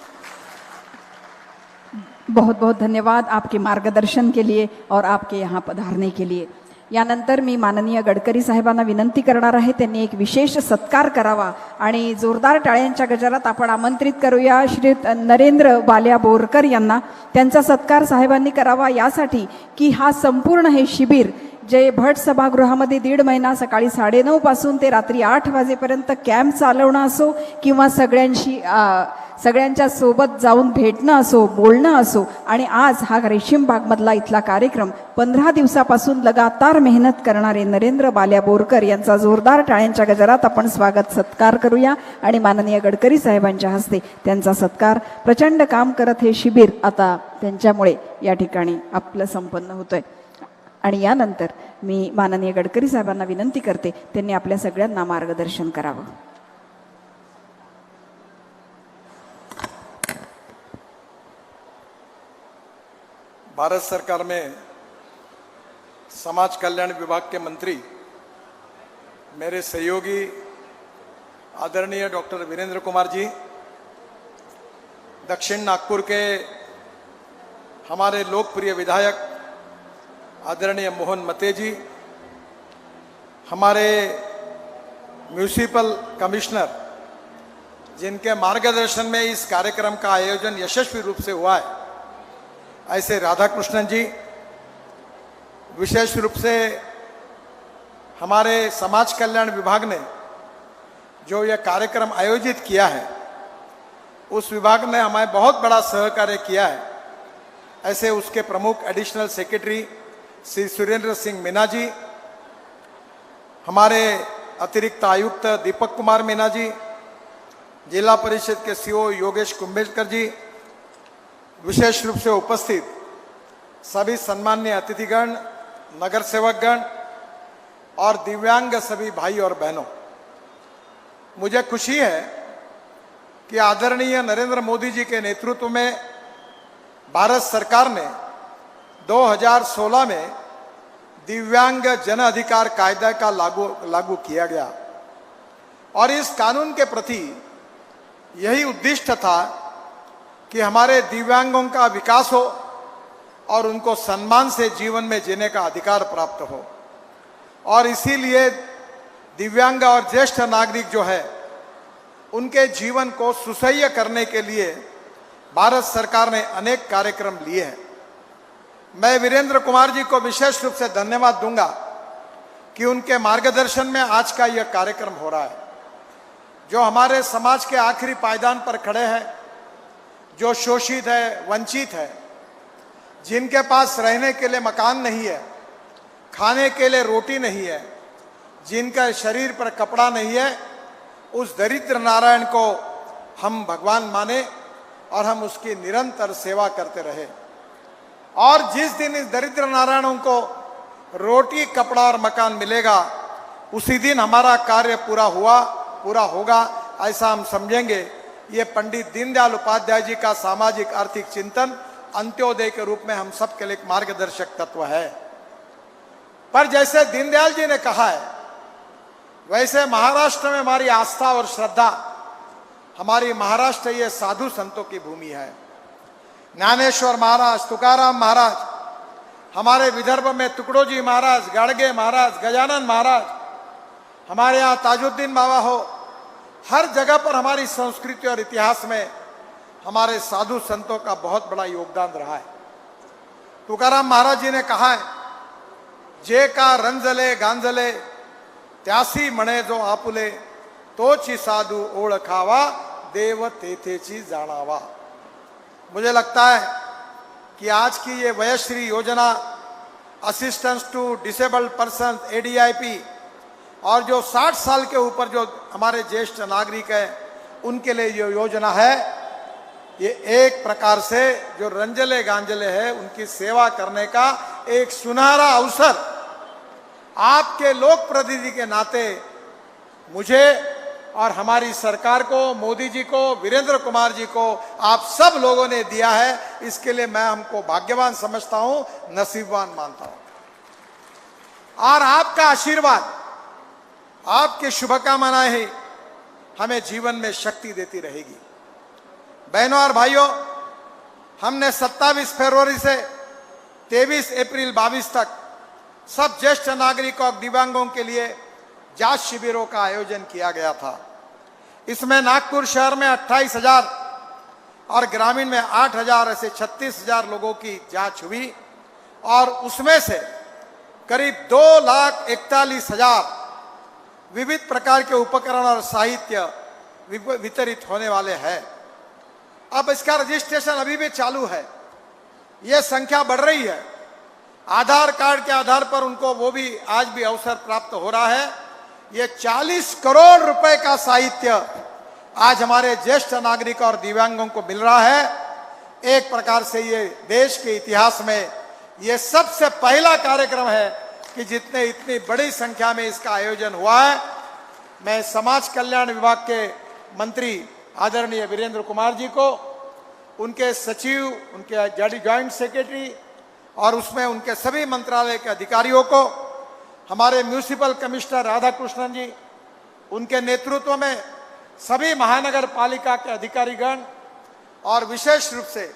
बहुत बहुत धन्यवाद आपके मार्गदर्शन के लिए और आपके यहाँ पधारने के लिए। यानंतर मी माननीय गडकरी साहेबांना विनंती करणार आहे, त्यांनी एक विशेष सत्कार करावा आणि जोरदार टाळ्यांच्या गजरात आपण आमंत्रित करूया श्री नरेंद्र बाल्या बोरकर यांना। त्यांचा सत्कार साहेबांनी करावा यासाठी की हा संपूर्ण हे शिबिर जे भट सभागृहामध्ये 1.5 महिना सकाळी 9:30 पासून ते रात्री 8 वाजेपर्यंत कॅम्प चालवणं असो किंवा सगळ्यांच्या सोबत जाऊन भेटणं असो, बोलणं असो, आणि आज हा रेशीम बागमधला इथला कार्यक्रम 15 दिवसापासून लगातार मेहनत करणारे नरेंद्र बाल्या बोरकर यांचा जोरदार टाळ्यांच्या गजरात आपण सत्कार करूया आणि माननीय गडकरी साहेबांच्या हस्ते त्यांचा सत्कार, प्रचंड काम करत हे शिबिर आता त्यांच्यामुळे या ठिकाणी आपलं संपन्न होतंय. आणि यानंतर मी माननीय गडकरी साहेबांना विनंती करते त्यांनी आपल्या सगळ्यांना मार्गदर्शन करावं. भारत सरकार में समाज कल्याण विभाग के मंत्री मेरे सहयोगी आदरणीय डॉक्टर वीरेंद्र कुमार जी, दक्षिण नागपुर के हमारे लोकप्रिय विधायक आदरणीय मोहन मते जी, हमारे म्यूनिसिपल कमिश्नर जिनके मार्गदर्शन में इस कार्यक्रम का आयोजन यशस्वी रूप से हुआ है, ऐसे राधाकृष्णन जी, विशेष रूप से हमारे समाज कल्याण विभाग ने जो यह कार्यक्रम आयोजित किया है उस विभाग ने हमें बहुत बड़ा सहकार्य किया है. ऐसे उसके प्रमुख एडिशनल सेक्रेटरी श्री सुरेंद्र सिंह मीना जी, हमारे अतिरिक्त आयुक्त दीपक कुमार मीना जी, जिला परिषद के सीओ योगेश कुंभेजकर जी, विशेष रूप से उपस्थित सभी सम्माननीय अतिथिगण, नगर सेवकगण और दिव्यांग सभी भाई और बहनों, मुझे खुशी है कि आदरणीय नरेंद्र मोदी जी के नेतृत्व में भारत सरकार ने 2016 में दिव्यांग जन अधिकार कायदा का लागू किया गया और इस कानून के प्रति यही उद्दिष्ट था कि हमारे दिव्यांगों का विकास हो और उनको सम्मान से जीवन में जीने का अधिकार प्राप्त हो. और इसीलिए दिव्यांग और ज्येष्ठ नागरिक जो है उनके जीवन को सुसह्य करने के लिए भारत सरकार ने अनेक कार्यक्रम लिए हैं. मैं वीरेंद्र कुमार जी को विशेष रूप से धन्यवाद दूंगा कि उनके मार्गदर्शन में आज का यह कार्यक्रम हो रहा है. जो हमारे समाज के आखिरी पायदान पर खड़े हैं, जो शोषित है, वंचित है, जिनके पास रहने के लिए मकान नहीं है, खाने के लिए रोटी नहीं है, जिनका शरीर पर कपड़ा नहीं है, उस दरिद्र नारायण को हम भगवान माने और हम उसकी निरंतर सेवा करते रहे. और जिस दिन इस दरिद्र नारायणों को रोटी, कपड़ा और मकान मिलेगा, उसी दिन हमारा कार्य पूरा होगा, ऐसा हम समझेंगे. ये पंडित दीनदयाल उपाध्याय जी का सामाजिक आर्थिक चिंतन अंत्योदय के रूप में हम सबके लिए एक मार्गदर्शक तत्व है. पर जैसे दीनदयाल जी ने कहा है, वैसे महाराष्ट्र में हमारी आस्था और श्रद्धा, हमारी महाराष्ट्र ये साधु संतों की भूमि है. ज्ञानेश्वर महाराज, तुकाराम महाराज, हमारे विदर्भ में तुकडोजी महाराज, गाडगे महाराज, गजानन महाराज, हमारे यहाँ ताजुद्दीन बाबा हो, हर जगह पर हमारी संस्कृति और इतिहास में हमारे साधु संतों का बहुत बड़ा योगदान रहा है. तुकाराम महाराज जी ने कहा है, जे का रंजले गांजले त्यासी म्हणे जो आपुले, तोची साधू ओळखावा देव तेथेची जाणावा. मुझे लगता है कि आज की ये Vayoshri Yojana, assistance to disabled person ADIP, और जो 60 साल के ऊपर जो हमारे ज्येष्ठ नागरिक हैं उनके लिए ये योजना है, ये एक प्रकार से जो रंजले गांजले है उनकी सेवा करने का एक सुनहरा अवसर आपके लोक प्रतिनिधि के नाते मुझे और हमारी सरकार को, मोदी जी को, वीरेंद्र कुमार जी को, आप सब लोगों ने दिया है. इसके लिए मैं हमको भाग्यवान समझता हूं, नसीबवान मानता हूं. और आपका आशीर्वाद, आपकी शुभकामनाएं ही हमें जीवन में शक्ति देती रहेगी. बहनों और भाइयों, हमने 27 फरवरी से 23 अप्रैल 22 तक सब ज्येष्ठ नागरिकों और दिव्यांगों के लिए जांच शिविरों का आयोजन किया गया था. इसमें नागपुर शहर में 28,000 और ग्रामीण में 8,000, ऐसे 36,000 लोगों की जांच हुई और उसमें से करीब 2,41,000 विविध प्रकार के उपकरण और साहित्य वितरित होने वाले हैं। अब इसका रजिस्ट्रेशन अभी भी चालू है, यह संख्या बढ़ रही है। आधार कार्ड के आधार पर उनको वो भी आज भी अवसर प्राप्त हो रहा है। ये 40 करोड़ रुपए का साहित्य आज हमारे ज्येष्ठ नागरिक और दिव्यांगों को मिल रहा है। एक प्रकार से ये देश के इतिहास में ये सबसे पहला कार्यक्रम है कि जितने इतनी बड़ी संख्या में इसका आयोजन हुआ है। मैं समाज कल्याण विभाग के मंत्री आदरणीय वीरेंद्र कुमार जी को, उनके सचिव, उनके जॉइंट सेक्रेटरी और उसमें उनके सभी मंत्रालय के अधिकारियों को, हमारे म्यूनिसिपल कमिश्नर राधाकृष्णन जी, उनके नेतृत्व में सभी महानगर पालिका के अधिकारीगण और विशेष रूप से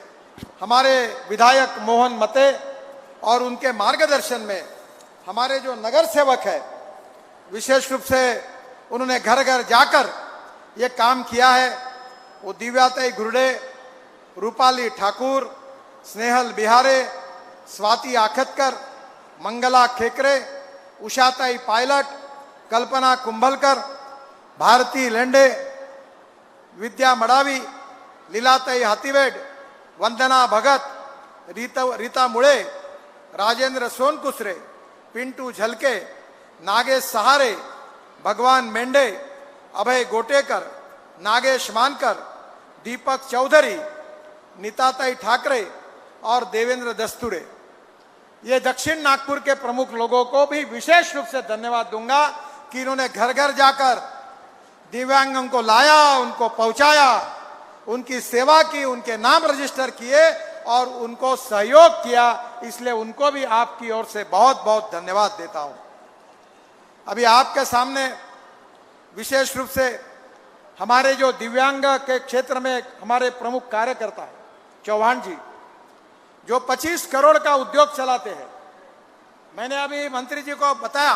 हमारे विधायक मोहन मते और उनके मार्गदर्शन में हमारे जो नगर सेवक है, विशेष रूप से उन्होंने घर घर जाकर ये काम किया है। वो दिव्याताई गुरडे, रूपाली ठाकुर, स्नेहल बिहारे, स्वाति आखतकर, मंगला खेकरे, उषाताई पायलट, कल्पना कुंभलकर, भारती लेंडे, विद्या मडावी, लीलाताई हाथीवेड, वंदना भगत, रीता मुळे, राजेंद्र सोनकुसरे, पिंटू झलके, नागेश सहारे, भगवान मेंढे, अभय गोटेकर, नागेश मानकर, दीपक चौधरी, नीताताई ठाकरे और देवेंद्र दस्तुरे। ये दक्षिण नागपुर के प्रमुख लोगों को भी विशेष रूप से धन्यवाद दूंगा कि इन्होंने घर घर जाकर दिव्यांगों को लाया, उनको पहुंचाया, उनकी सेवा की, उनके नाम रजिस्टर किए और उनको सहयोग किया। इसलिए उनको भी आपकी ओर से बहुत बहुत धन्यवाद देता हूं। अभी आपके सामने विशेष रूप से हमारे जो दिव्यांग के क्षेत्र में हमारे प्रमुख कार्यकर्ता है चौहान जी, जो 25 करोड़ का उद्योग चलाते हैं। मैंने अभी मंत्री जी को बताया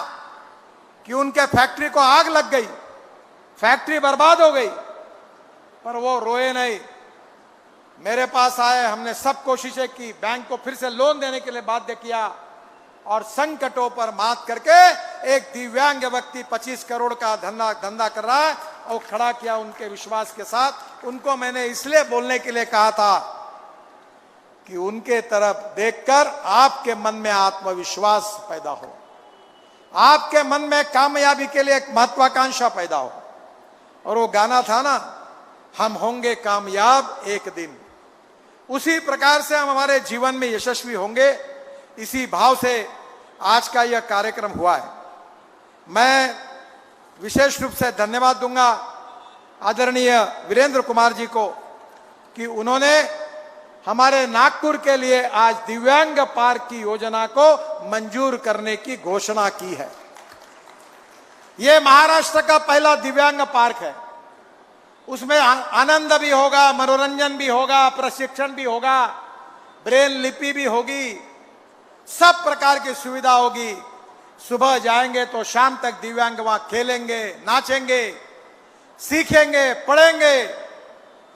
कि उनके फैक्ट्री को आग लग गई, फैक्ट्री बर्बाद हो गई, पर वो रोए नहीं, मेरे पास आए। हमने सब कोशिशें की, बैंक को फिर से लोन देने के लिए बाध्य किया और संकटों पर मात करके एक दिव्यांग व्यक्ति 25 करोड़ का धंधा कर रहा है और खड़ा किया उनके विश्वास के साथ। उनको मैंने इसलिए बोलने के लिए कहा था कि उनके तरफ देखकर आपके मन में आत्मविश्वास पैदा हो, आपके मन में कामयाबी के लिए एक महत्वाकांक्षा पैदा हो। और वो गाना था ना, हम होंगे कामयाब एक दिन, उसी प्रकार से हम हमारे जीवन में यशस्वी होंगे। इसी भाव से आज का यह कार्यक्रम हुआ है। मैं विशेष रूप से धन्यवाद दूंगा आदरणीय वीरेंद्र कुमार जी को कि उन्होंने हमारे नागपुर के लिए आज दिव्यांग पार्क की योजना को मंजूर करने की घोषणा की है। यह महाराष्ट्र का पहला दिव्यांग पार्क है। उसमें आनंद भी होगा, मनोरंजन भी होगा, प्रशिक्षण भी होगा, ब्रेन लिपि भी होगी, सब प्रकार की सुविधा होगी। सुबह जाएंगे तो शाम तक दिव्यांग वहां खेलेंगे, नाचेंगे, सीखेंगे, पढ़ेंगे,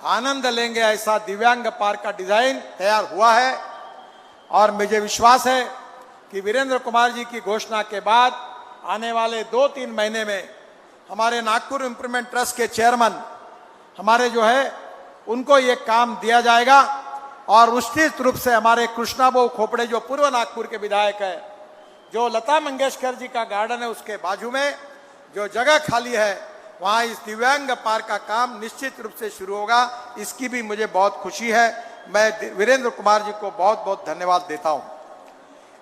आनंद लेंगे। ऐसा दिव्यांग पार्क का डिजाइन तैयार हुआ है और मुझे विश्वास है कि वीरेंद्र कुमार जी की घोषणा के बाद आने वाले 2-3 महीने में हमारे नागपुर इंप्रूवमेंट ट्रस्ट के चेयरमैन हमारे जो है उनको ये काम दिया जाएगा। और निश्चित रूप से हमारे कृष्णाबाबू खोपड़े जो पूर्व नागपुर के विधायक है, जो लता मंगेशकर जी का गार्डन है उसके बाजू में जो जगह खाली है, वहां इस दिव्यांग पार्क का काम निश्चित रूप से शुरू होगा। इसकी भी मुझे बहुत खुशी है। मैं वीरेंद्र कुमार जी को बहुत बहुत धन्यवाद देता हूं।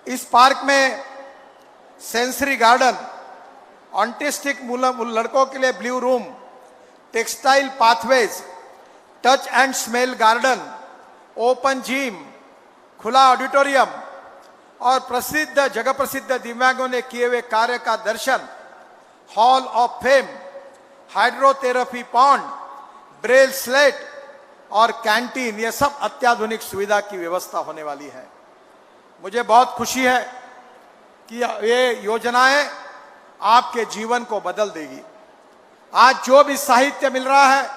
इस पार्क में सेंसरी गार्डन, ऑटिस्टिक लड़कों के लिए blue room, textile pathways, touch and smell garden, open gym, खुला ऑडिटोरियम और जगह प्रसिद्ध दिव्यांगों ने किए हुए कार्य का दर्शन, hall of fame, hydrotherapy pond, Braille slate और कैंटीन, ये सब अत्याधुनिक सुविधा की व्यवस्था होने वाली है। मुझे बहुत खुशी है कि ये योजनाएं आपके जीवन को बदल देगी। आज जो भी साहित्य मिल रहा है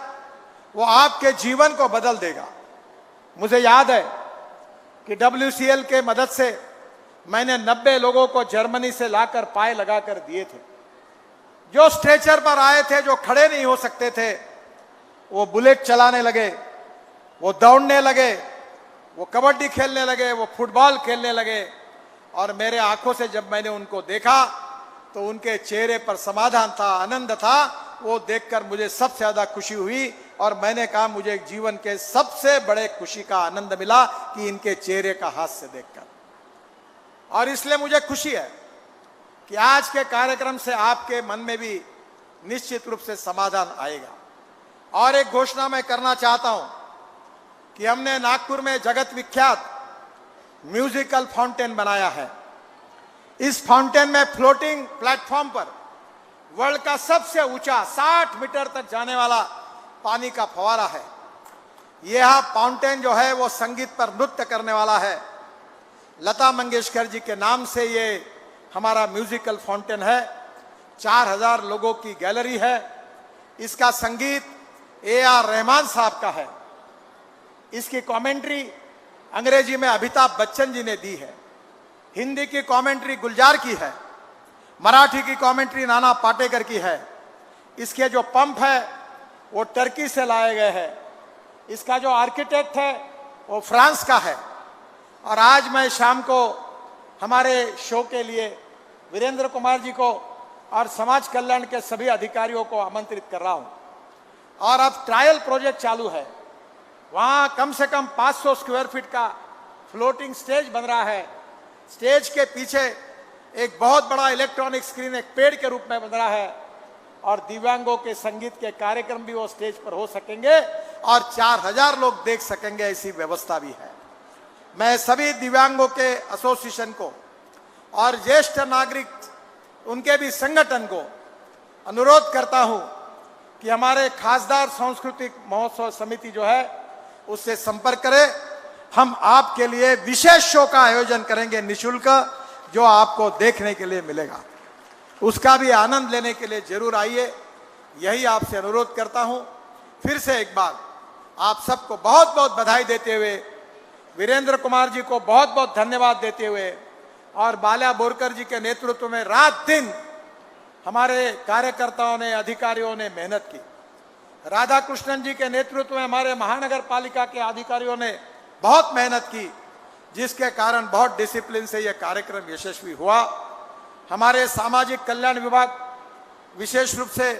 वो आपके जीवन को बदल देगा। मुझे याद है कि WCL के मदद से मैंने 90 लोगों को जर्मनी से लाकर पाए लगाकर दिए थे। जो स्ट्रेचर पर आए थे, जो खड़े नहीं हो सकते थे, वो बुलेट चलाने लगे, वो दौड़ने लगे, वो कबड्डी खेलने लगे, वो फुटबॉल खेलने लगे। और मेरे आंखों से जब मैंने उनको देखा तो उनके चेहरे पर समाधान था, आनंद था। वो देखकर मुझे सबसे ज्यादा खुशी हुई और मैंने कहा मुझे जीवन के सबसे बड़े खुशी का आनंद मिला कि इनके चेहरे का हास्य देखकर। और इसलिए मुझे खुशी है कि आज के कार्यक्रम से आपके मन में भी निश्चित रूप से समाधान आएगा। और एक घोषणा मैं करना चाहता हूं कि हमने नागपुर में जगत विख्यात म्यूजिकल फाउंटेन बनाया है। इस फाउंटेन में फ्लोटिंग प्लेटफॉर्म पर वर्ल्ड का सबसे ऊंचा 60 मीटर तक जाने वाला पानी का फवारा है। यह फाउंटेन जो है वो संगीत पर नृत्य करने वाला है। लता मंगेशकर जी के नाम से ये हमारा म्यूजिकल फाउंटेन है। 4000 लोगों की गैलरी है। इसका संगीत AR रहमान साहब का है। इसकी कमेंट्री अंग्रेजी में अमिताभ बच्चन जी ने दी है। हिंदी की कमेंट्री गुलजार की है। मराठी की कमेंट्री नाना पाटेकर की है। इसके जो पंप है वो टर्की से लाए गए हैं। इसका जो आर्किटेक्ट है वो फ्रांस का है। और आज मैं शाम को हमारे शो के लिए वीरेंद्र कुमार जी को और समाज कल्याण के सभी अधिकारियों को आमंत्रित कर रहा हूं। और अब ट्रायल प्रोजेक्ट चालू है। वहां कम से कम 500 स्क्वायर फीट का फ्लोटिंग स्टेज बन रहा है। स्टेज के पीछे एक बहुत बड़ा इलेक्ट्रॉनिक स्क्रीन एक पेड़ के रूप में बन रहा है और दिव्यांगों के संगीत के कार्यक्रम भी वो स्टेज पर हो सकेंगे और 4000 लोग देख सकेंगे, ऐसी व्यवस्था भी है। मैं सभी दिव्यांगों के एसोसिएशन को और ज्येष्ठ नागरिक उनके भी संगठन को अनुरोध करता हूं कि हमारे खासदार सांस्कृतिक महोत्सव समिति जो है उससे संपर्क करें। हम आपके लिए विशेष शो का आयोजन करेंगे निःशुल्क, जो आपको देखने के लिए मिलेगा। उसका भी आनंद लेने के लिए जरूर आइए, यही आपसे अनुरोध करता हूं। फिर से एक बार आप सबको बहुत बहुत बधाई देते हुए, वीरेंद्र कुमार जी को बहुत बहुत धन्यवाद देते हुए और बाल्या बोरकर जी के नेतृत्व में रात दिन हमारे कार्यकर्ताओं ने, अधिकारियों ने मेहनत की। राधा कृष्णन जी के नेतृत्व में हमारे महानगर पालिका के अधिकारियों ने बहुत मेहनत की, जिसके कारण बहुत डिसिप्लिन से यह कार्यक्रम यशस्वी हुआ। हमारे सामाजिक कल्याण विभाग, विशेष रूप से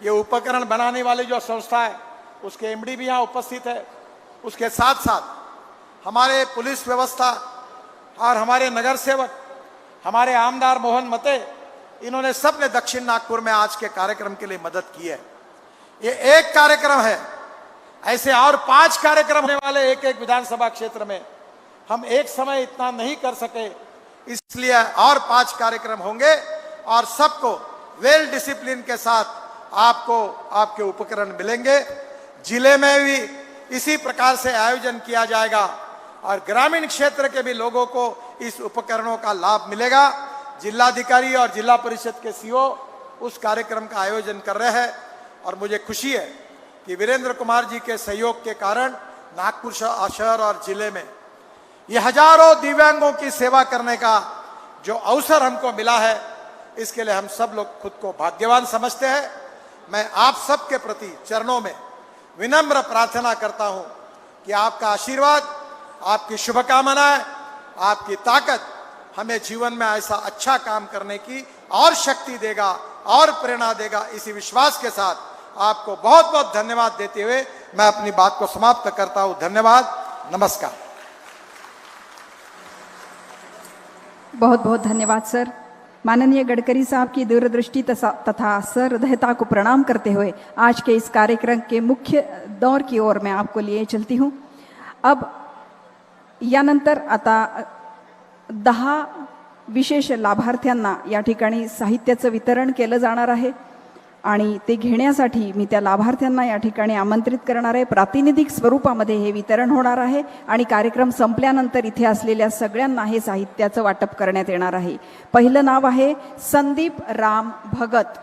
ये उपकरण बनाने वाली जो संस्था है उसके MD भी यहाँ उपस्थित है। उसके साथ साथ हमारे पुलिस व्यवस्था और हमारे नगर सेवक, हमारे आमदार मोहन मते, इन्होंने सबने दक्षिण नागपुर में आज के कार्यक्रम के लिए मदद की है। ये एक कार्यक्रम है, ऐसे और 5 कार्यक्रम होने वाले एक एक विधानसभा क्षेत्र में। हम एक समय इतना नहीं कर सके, इसलिए और 5 कार्यक्रम होंगे और सबको वेल डिसिप्लिन के साथ आपको आपके उपकरण मिलेंगे। जिले में भी इसी प्रकार से आयोजन किया जाएगा और ग्रामीण क्षेत्र के भी लोगों को इस उपकरणों का लाभ मिलेगा। जिलाधिकारी और जिला परिषद के CO उस कार्यक्रम का आयोजन कर रहे हैं और मुझे खुशी है कि वीरेंद्र कुमार जी के सहयोग के कारण नागपुर शहर और जिले में ये हजारों दिव्यांगों की सेवा करने का जो अवसर हमको मिला है, इसके लिए हम सब लोग खुद को भाग्यवान समझते हैं। मैं आप सबके प्रति चरणों में विनम्र प्रार्थना करता हूं कि आपका आशीर्वाद, आपकी शुभकामनाएं, आपकी ताकत हमें जीवन में ऐसा अच्छा काम करने की और शक्ति देगा और प्रेरणा देगा। इसी विश्वास के साथ आपको बहुत बहुत धन्यवाद देते हुए मैं अपनी बात को समाप्त करता हूं। धन्यवाद, नमस्कार। बहुत बहुत धन्यवाद सर। माननीय गडकरी साहब की दूरदृष्टि तथा सहृदयता को प्रणाम करते हुए आज के इस कार्यक्रम के मुख्य दौर की ओर मैं आपको लिए चलती हूं। अब यानंतर आता 10 विशेष लाभार्थ्यांना या ठिकाणी साहित्याचं वितरण केलं जाणार आहे आणि ते घेण्यासाठी मी त्या लाभार्थ्यांना या ठिकाणी आमंत्रित करणार आहे। प्रातिनिधिक स्वरूपामध्ये हे वितरण होणार आहे आणि कार्यक्रम संपल्यानंतर इथे असलेल्या सगळ्यांना हे साहित्याचं वाटप करण्यात येणार आहे। पहिलं नाव आहे संदीप राम भगत।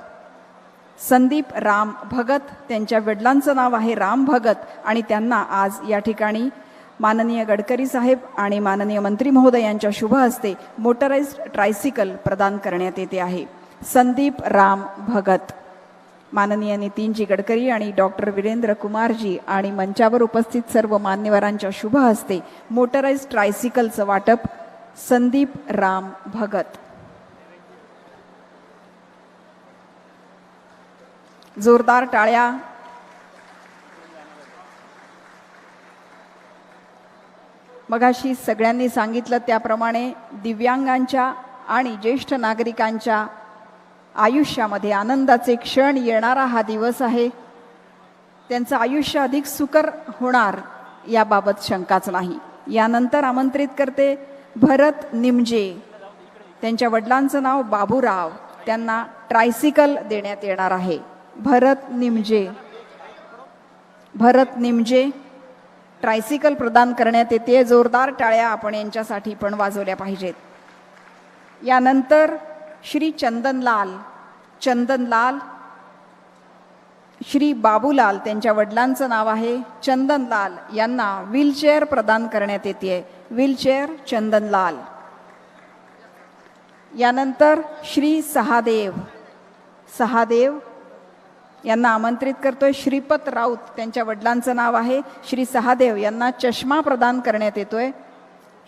संदीप राम भगत, त्यांच्या वडिलांचं नाव आहे राम भगत आणि त्यांना आज या ठिकाणी माननीय गडकरी साहेब आणि माननीय मंत्री महोदयांच्या शुभ हस्ते मोटराइज्ड ट्रायसिकल प्रदान करण्यात येते आहे. संदीप राम भगत. माननीय नितीनजी गडकरी आणि डॉक्टर वीरेंद्र कुमारजी आणि मंचावर उपस्थित सर्व मान्यवरांच्या शुभ हस्ते मोटराइज्ड ट्रायसिकलचं वाटप संदीप राम भगत. जोरदार टाळ्या. मगाशी सगळ्यांनी सांगितलं त्याप्रमाणे दिव्यांगांच्या आणि ज्येष्ठ नागरिकांच्या आयुष्यामध्ये आनंदाचे क्षण येणारा हा दिवस आहे. त्यांचं आयुष्य अधिक सुकर होणार याबाबत शंकाच नाही. यानंतर आमंत्रित करते भरत निमजे. त्यांच्या वडिलांचं नाव बाबूराव. त्यांना ट्रायसिकल देण्यात येणार आहे. भरत निमजे ट्रायसिकल प्रदान करण्यात येते. जोरदार टाळ्या आपण यांच्यासाठी पण वाजवल्या पाहिजेत. यानंतर श्री चंदनलाल श्री बाबूलाल त्यांच्या वडिलांचं नाव आहे चंदनलाल यांना व्हीलचेअर प्रदान करण्यात येते. व्हीलचेअर चंदनलाल. यानंतर श्री सहादेव यांना आमंत्रित करतोय श्रीपत राऊत. त्यांच्या वडिलांचं नाव आहे श्री सहादेव यांना चष्मा प्रदान करण्यात येतोय.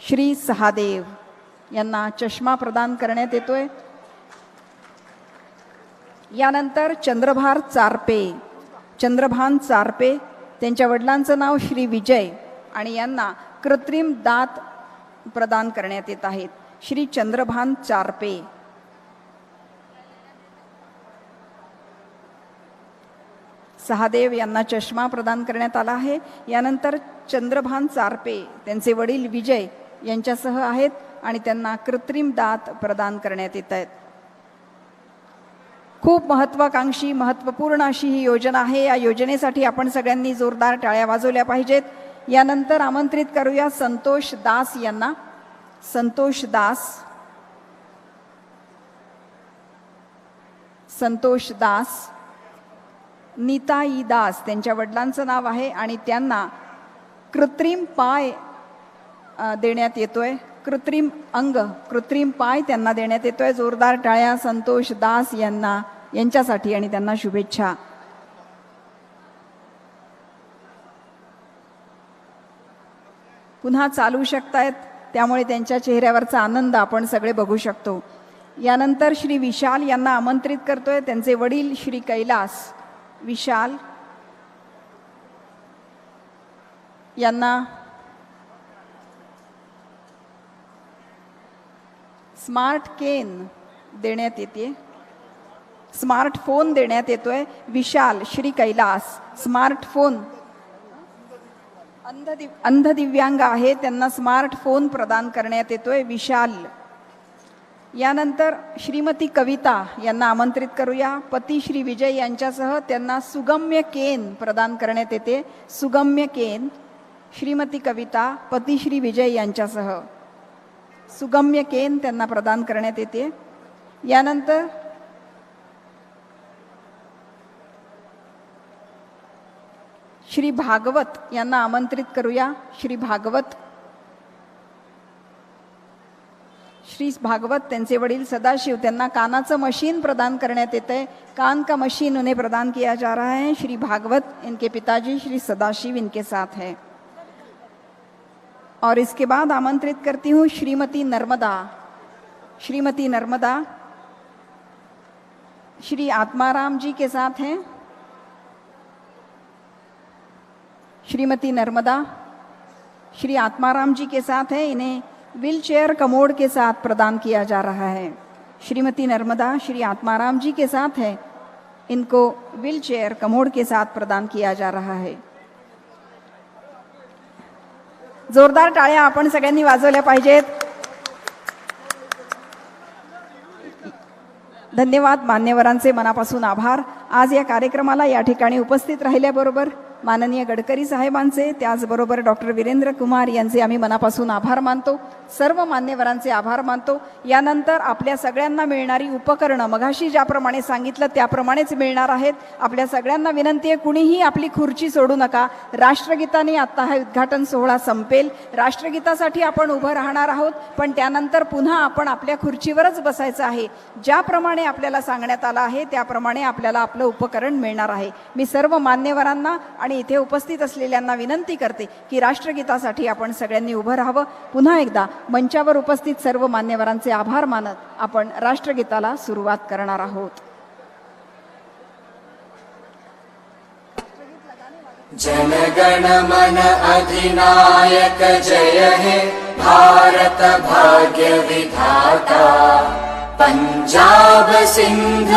श्री सहादेव यांना चष्मा प्रदान करण्यात येतोय. यानंतर चंद्रभान चारपे त्यांच्या वडिलांचं नाव श्री विजय आणि यांना कृत्रिम दात प्रदान करण्यात येत आहेत. श्री चंद्रभान चारपे. सहादेव यांना चष्मा प्रदान करण्यात आला आहे. यानंतर चंद्रभान चारपे त्यांचे वडील विजय यांच्यासह आहेत आणि त्यांना कृत्रिम दात प्रदान करण्यात येत आहेत. खूप महत्वाकांक्षी महत्त्वपूर्ण अशी ही योजना आहे. या योजनेसाठी आपण सगळ्यांनी जोरदार टाळ्या वाजवल्या पाहिजेत. यानंतर आमंत्रित करूया संतोष दास. नीताई दास त्यांच्या वडिलांचं नाव आहे आणि त्यांना कृत्रिम पाय देण्यात येतोय. कृत्रिम पाय त्यांना देण्यात येतोय. जोरदार टाळ्या संतोष दास यांच्यासाठी आणि त्यांना शुभेच्छा. पुन्हा चालू शकतायत त्यामुळे त्यांच्या चेहऱ्यावरचा आनंद आपण सगळे बघू शकतो. यानंतर श्री विशाल यांना आमंत्रित करतोय. त्यांचे वडील श्री कैलास विशाल यांना स्मार्टफोन देण्यात येतोय. विशाल श्री कैलास स्मार्टफोन. अंध दिव्यांग आहे त्यांना स्मार्टफोन प्रदान करण्यात येतोय. विशाल. यानंतर श्रीमती कविता यांना आमंत्रित करूया. पती श्री विजय यांच्यासह त्यांना सुगम्य केन प्रदान करण्यात येते. सुगम्य केन. श्रीमती कविता पती श्री विजय यांच्यासह सुगम्य केन त्यांना प्रदान करण्यात येते. यानंतर श्री भागवत यांना आमंत्रित करूया. श्री भागवत त्यांचे वडील सदाशिव त्यांना कानाचं मशीन प्रदान करण्यात येते. कान का मशीन उन्हें प्रदान किया जा रहा है. श्री भागवत इनके पिताजी श्री सदाशिव इनके साथ है. और इसके बाद आमंत्रित करती हूँ श्रीमती नर्मदा श्री आत्माराम जी के साथ हैं. श्रीमती नर्मदा श्री आत्माराम जी के साथ है. इन्हें व्हीलचेयर कमोड के साथ प्रदान किया जा रहा है. श्रीमती नर्मदा श्री आत्माराम जी के साथ है. इनको व्हीलचेयर कमोड के साथ प्रदान किया जा रहा है. जोरदार टाळ्या आपण सगळ्यांनी वाजवल्या पाहिजेत. धन्यवाद. मान्यवरांचे मनापासून आभार. आज या कार्यक्रमाला या ठिकाणी उपस्थित राहिल्याबरोबर माननीय गडकरी साहेबांचे, त्याचबरोबर डॉक्टर वीरेंद्र कुमार यांचे आम्ही मनापासून आभार मानतो. सर्व मान्यवरांचे आभार मानतो. यानंतर आपल्या सगळ्यांना मिळणारी उपकरणं मघाशी ज्याप्रमाणे सांगितलं त्याप्रमाणेच मिळणार आहेत. आपल्या सगळ्यांना विनंती आहे, कुणीही आपली खुर्ची सोडू नका. राष्ट्रगीताने आता हा उद्घाटन सोहळा संपेल. राष्ट्रगीतासाठी आपण उभं राहणार आहोत, पण त्यानंतर पुन्हा आपण आपल्या खुर्चीवरच बसायचं आहे. ज्याप्रमाणे आपल्याला सांगण्यात आलं आहे त्याप्रमाणे आपल्याला आपलं उपकरण मिळणार आहे. मी सर्व मान्यवरांना आणि इथे उपस्थित असलेल्यांना विनंती करते की राष्ट्रगीतासाठी आपण सगळ्यांनी उभं राहावं. पुन्हा एकदा मंचावर उपस्थित सर्व मान्यवरांचे आभार मानत आपण राष्ट्रगीताला सुरुवात करणार आहोत. जनगण मन अधिनायक जय हे भारत भाग्य विधाता पंजाब सिंध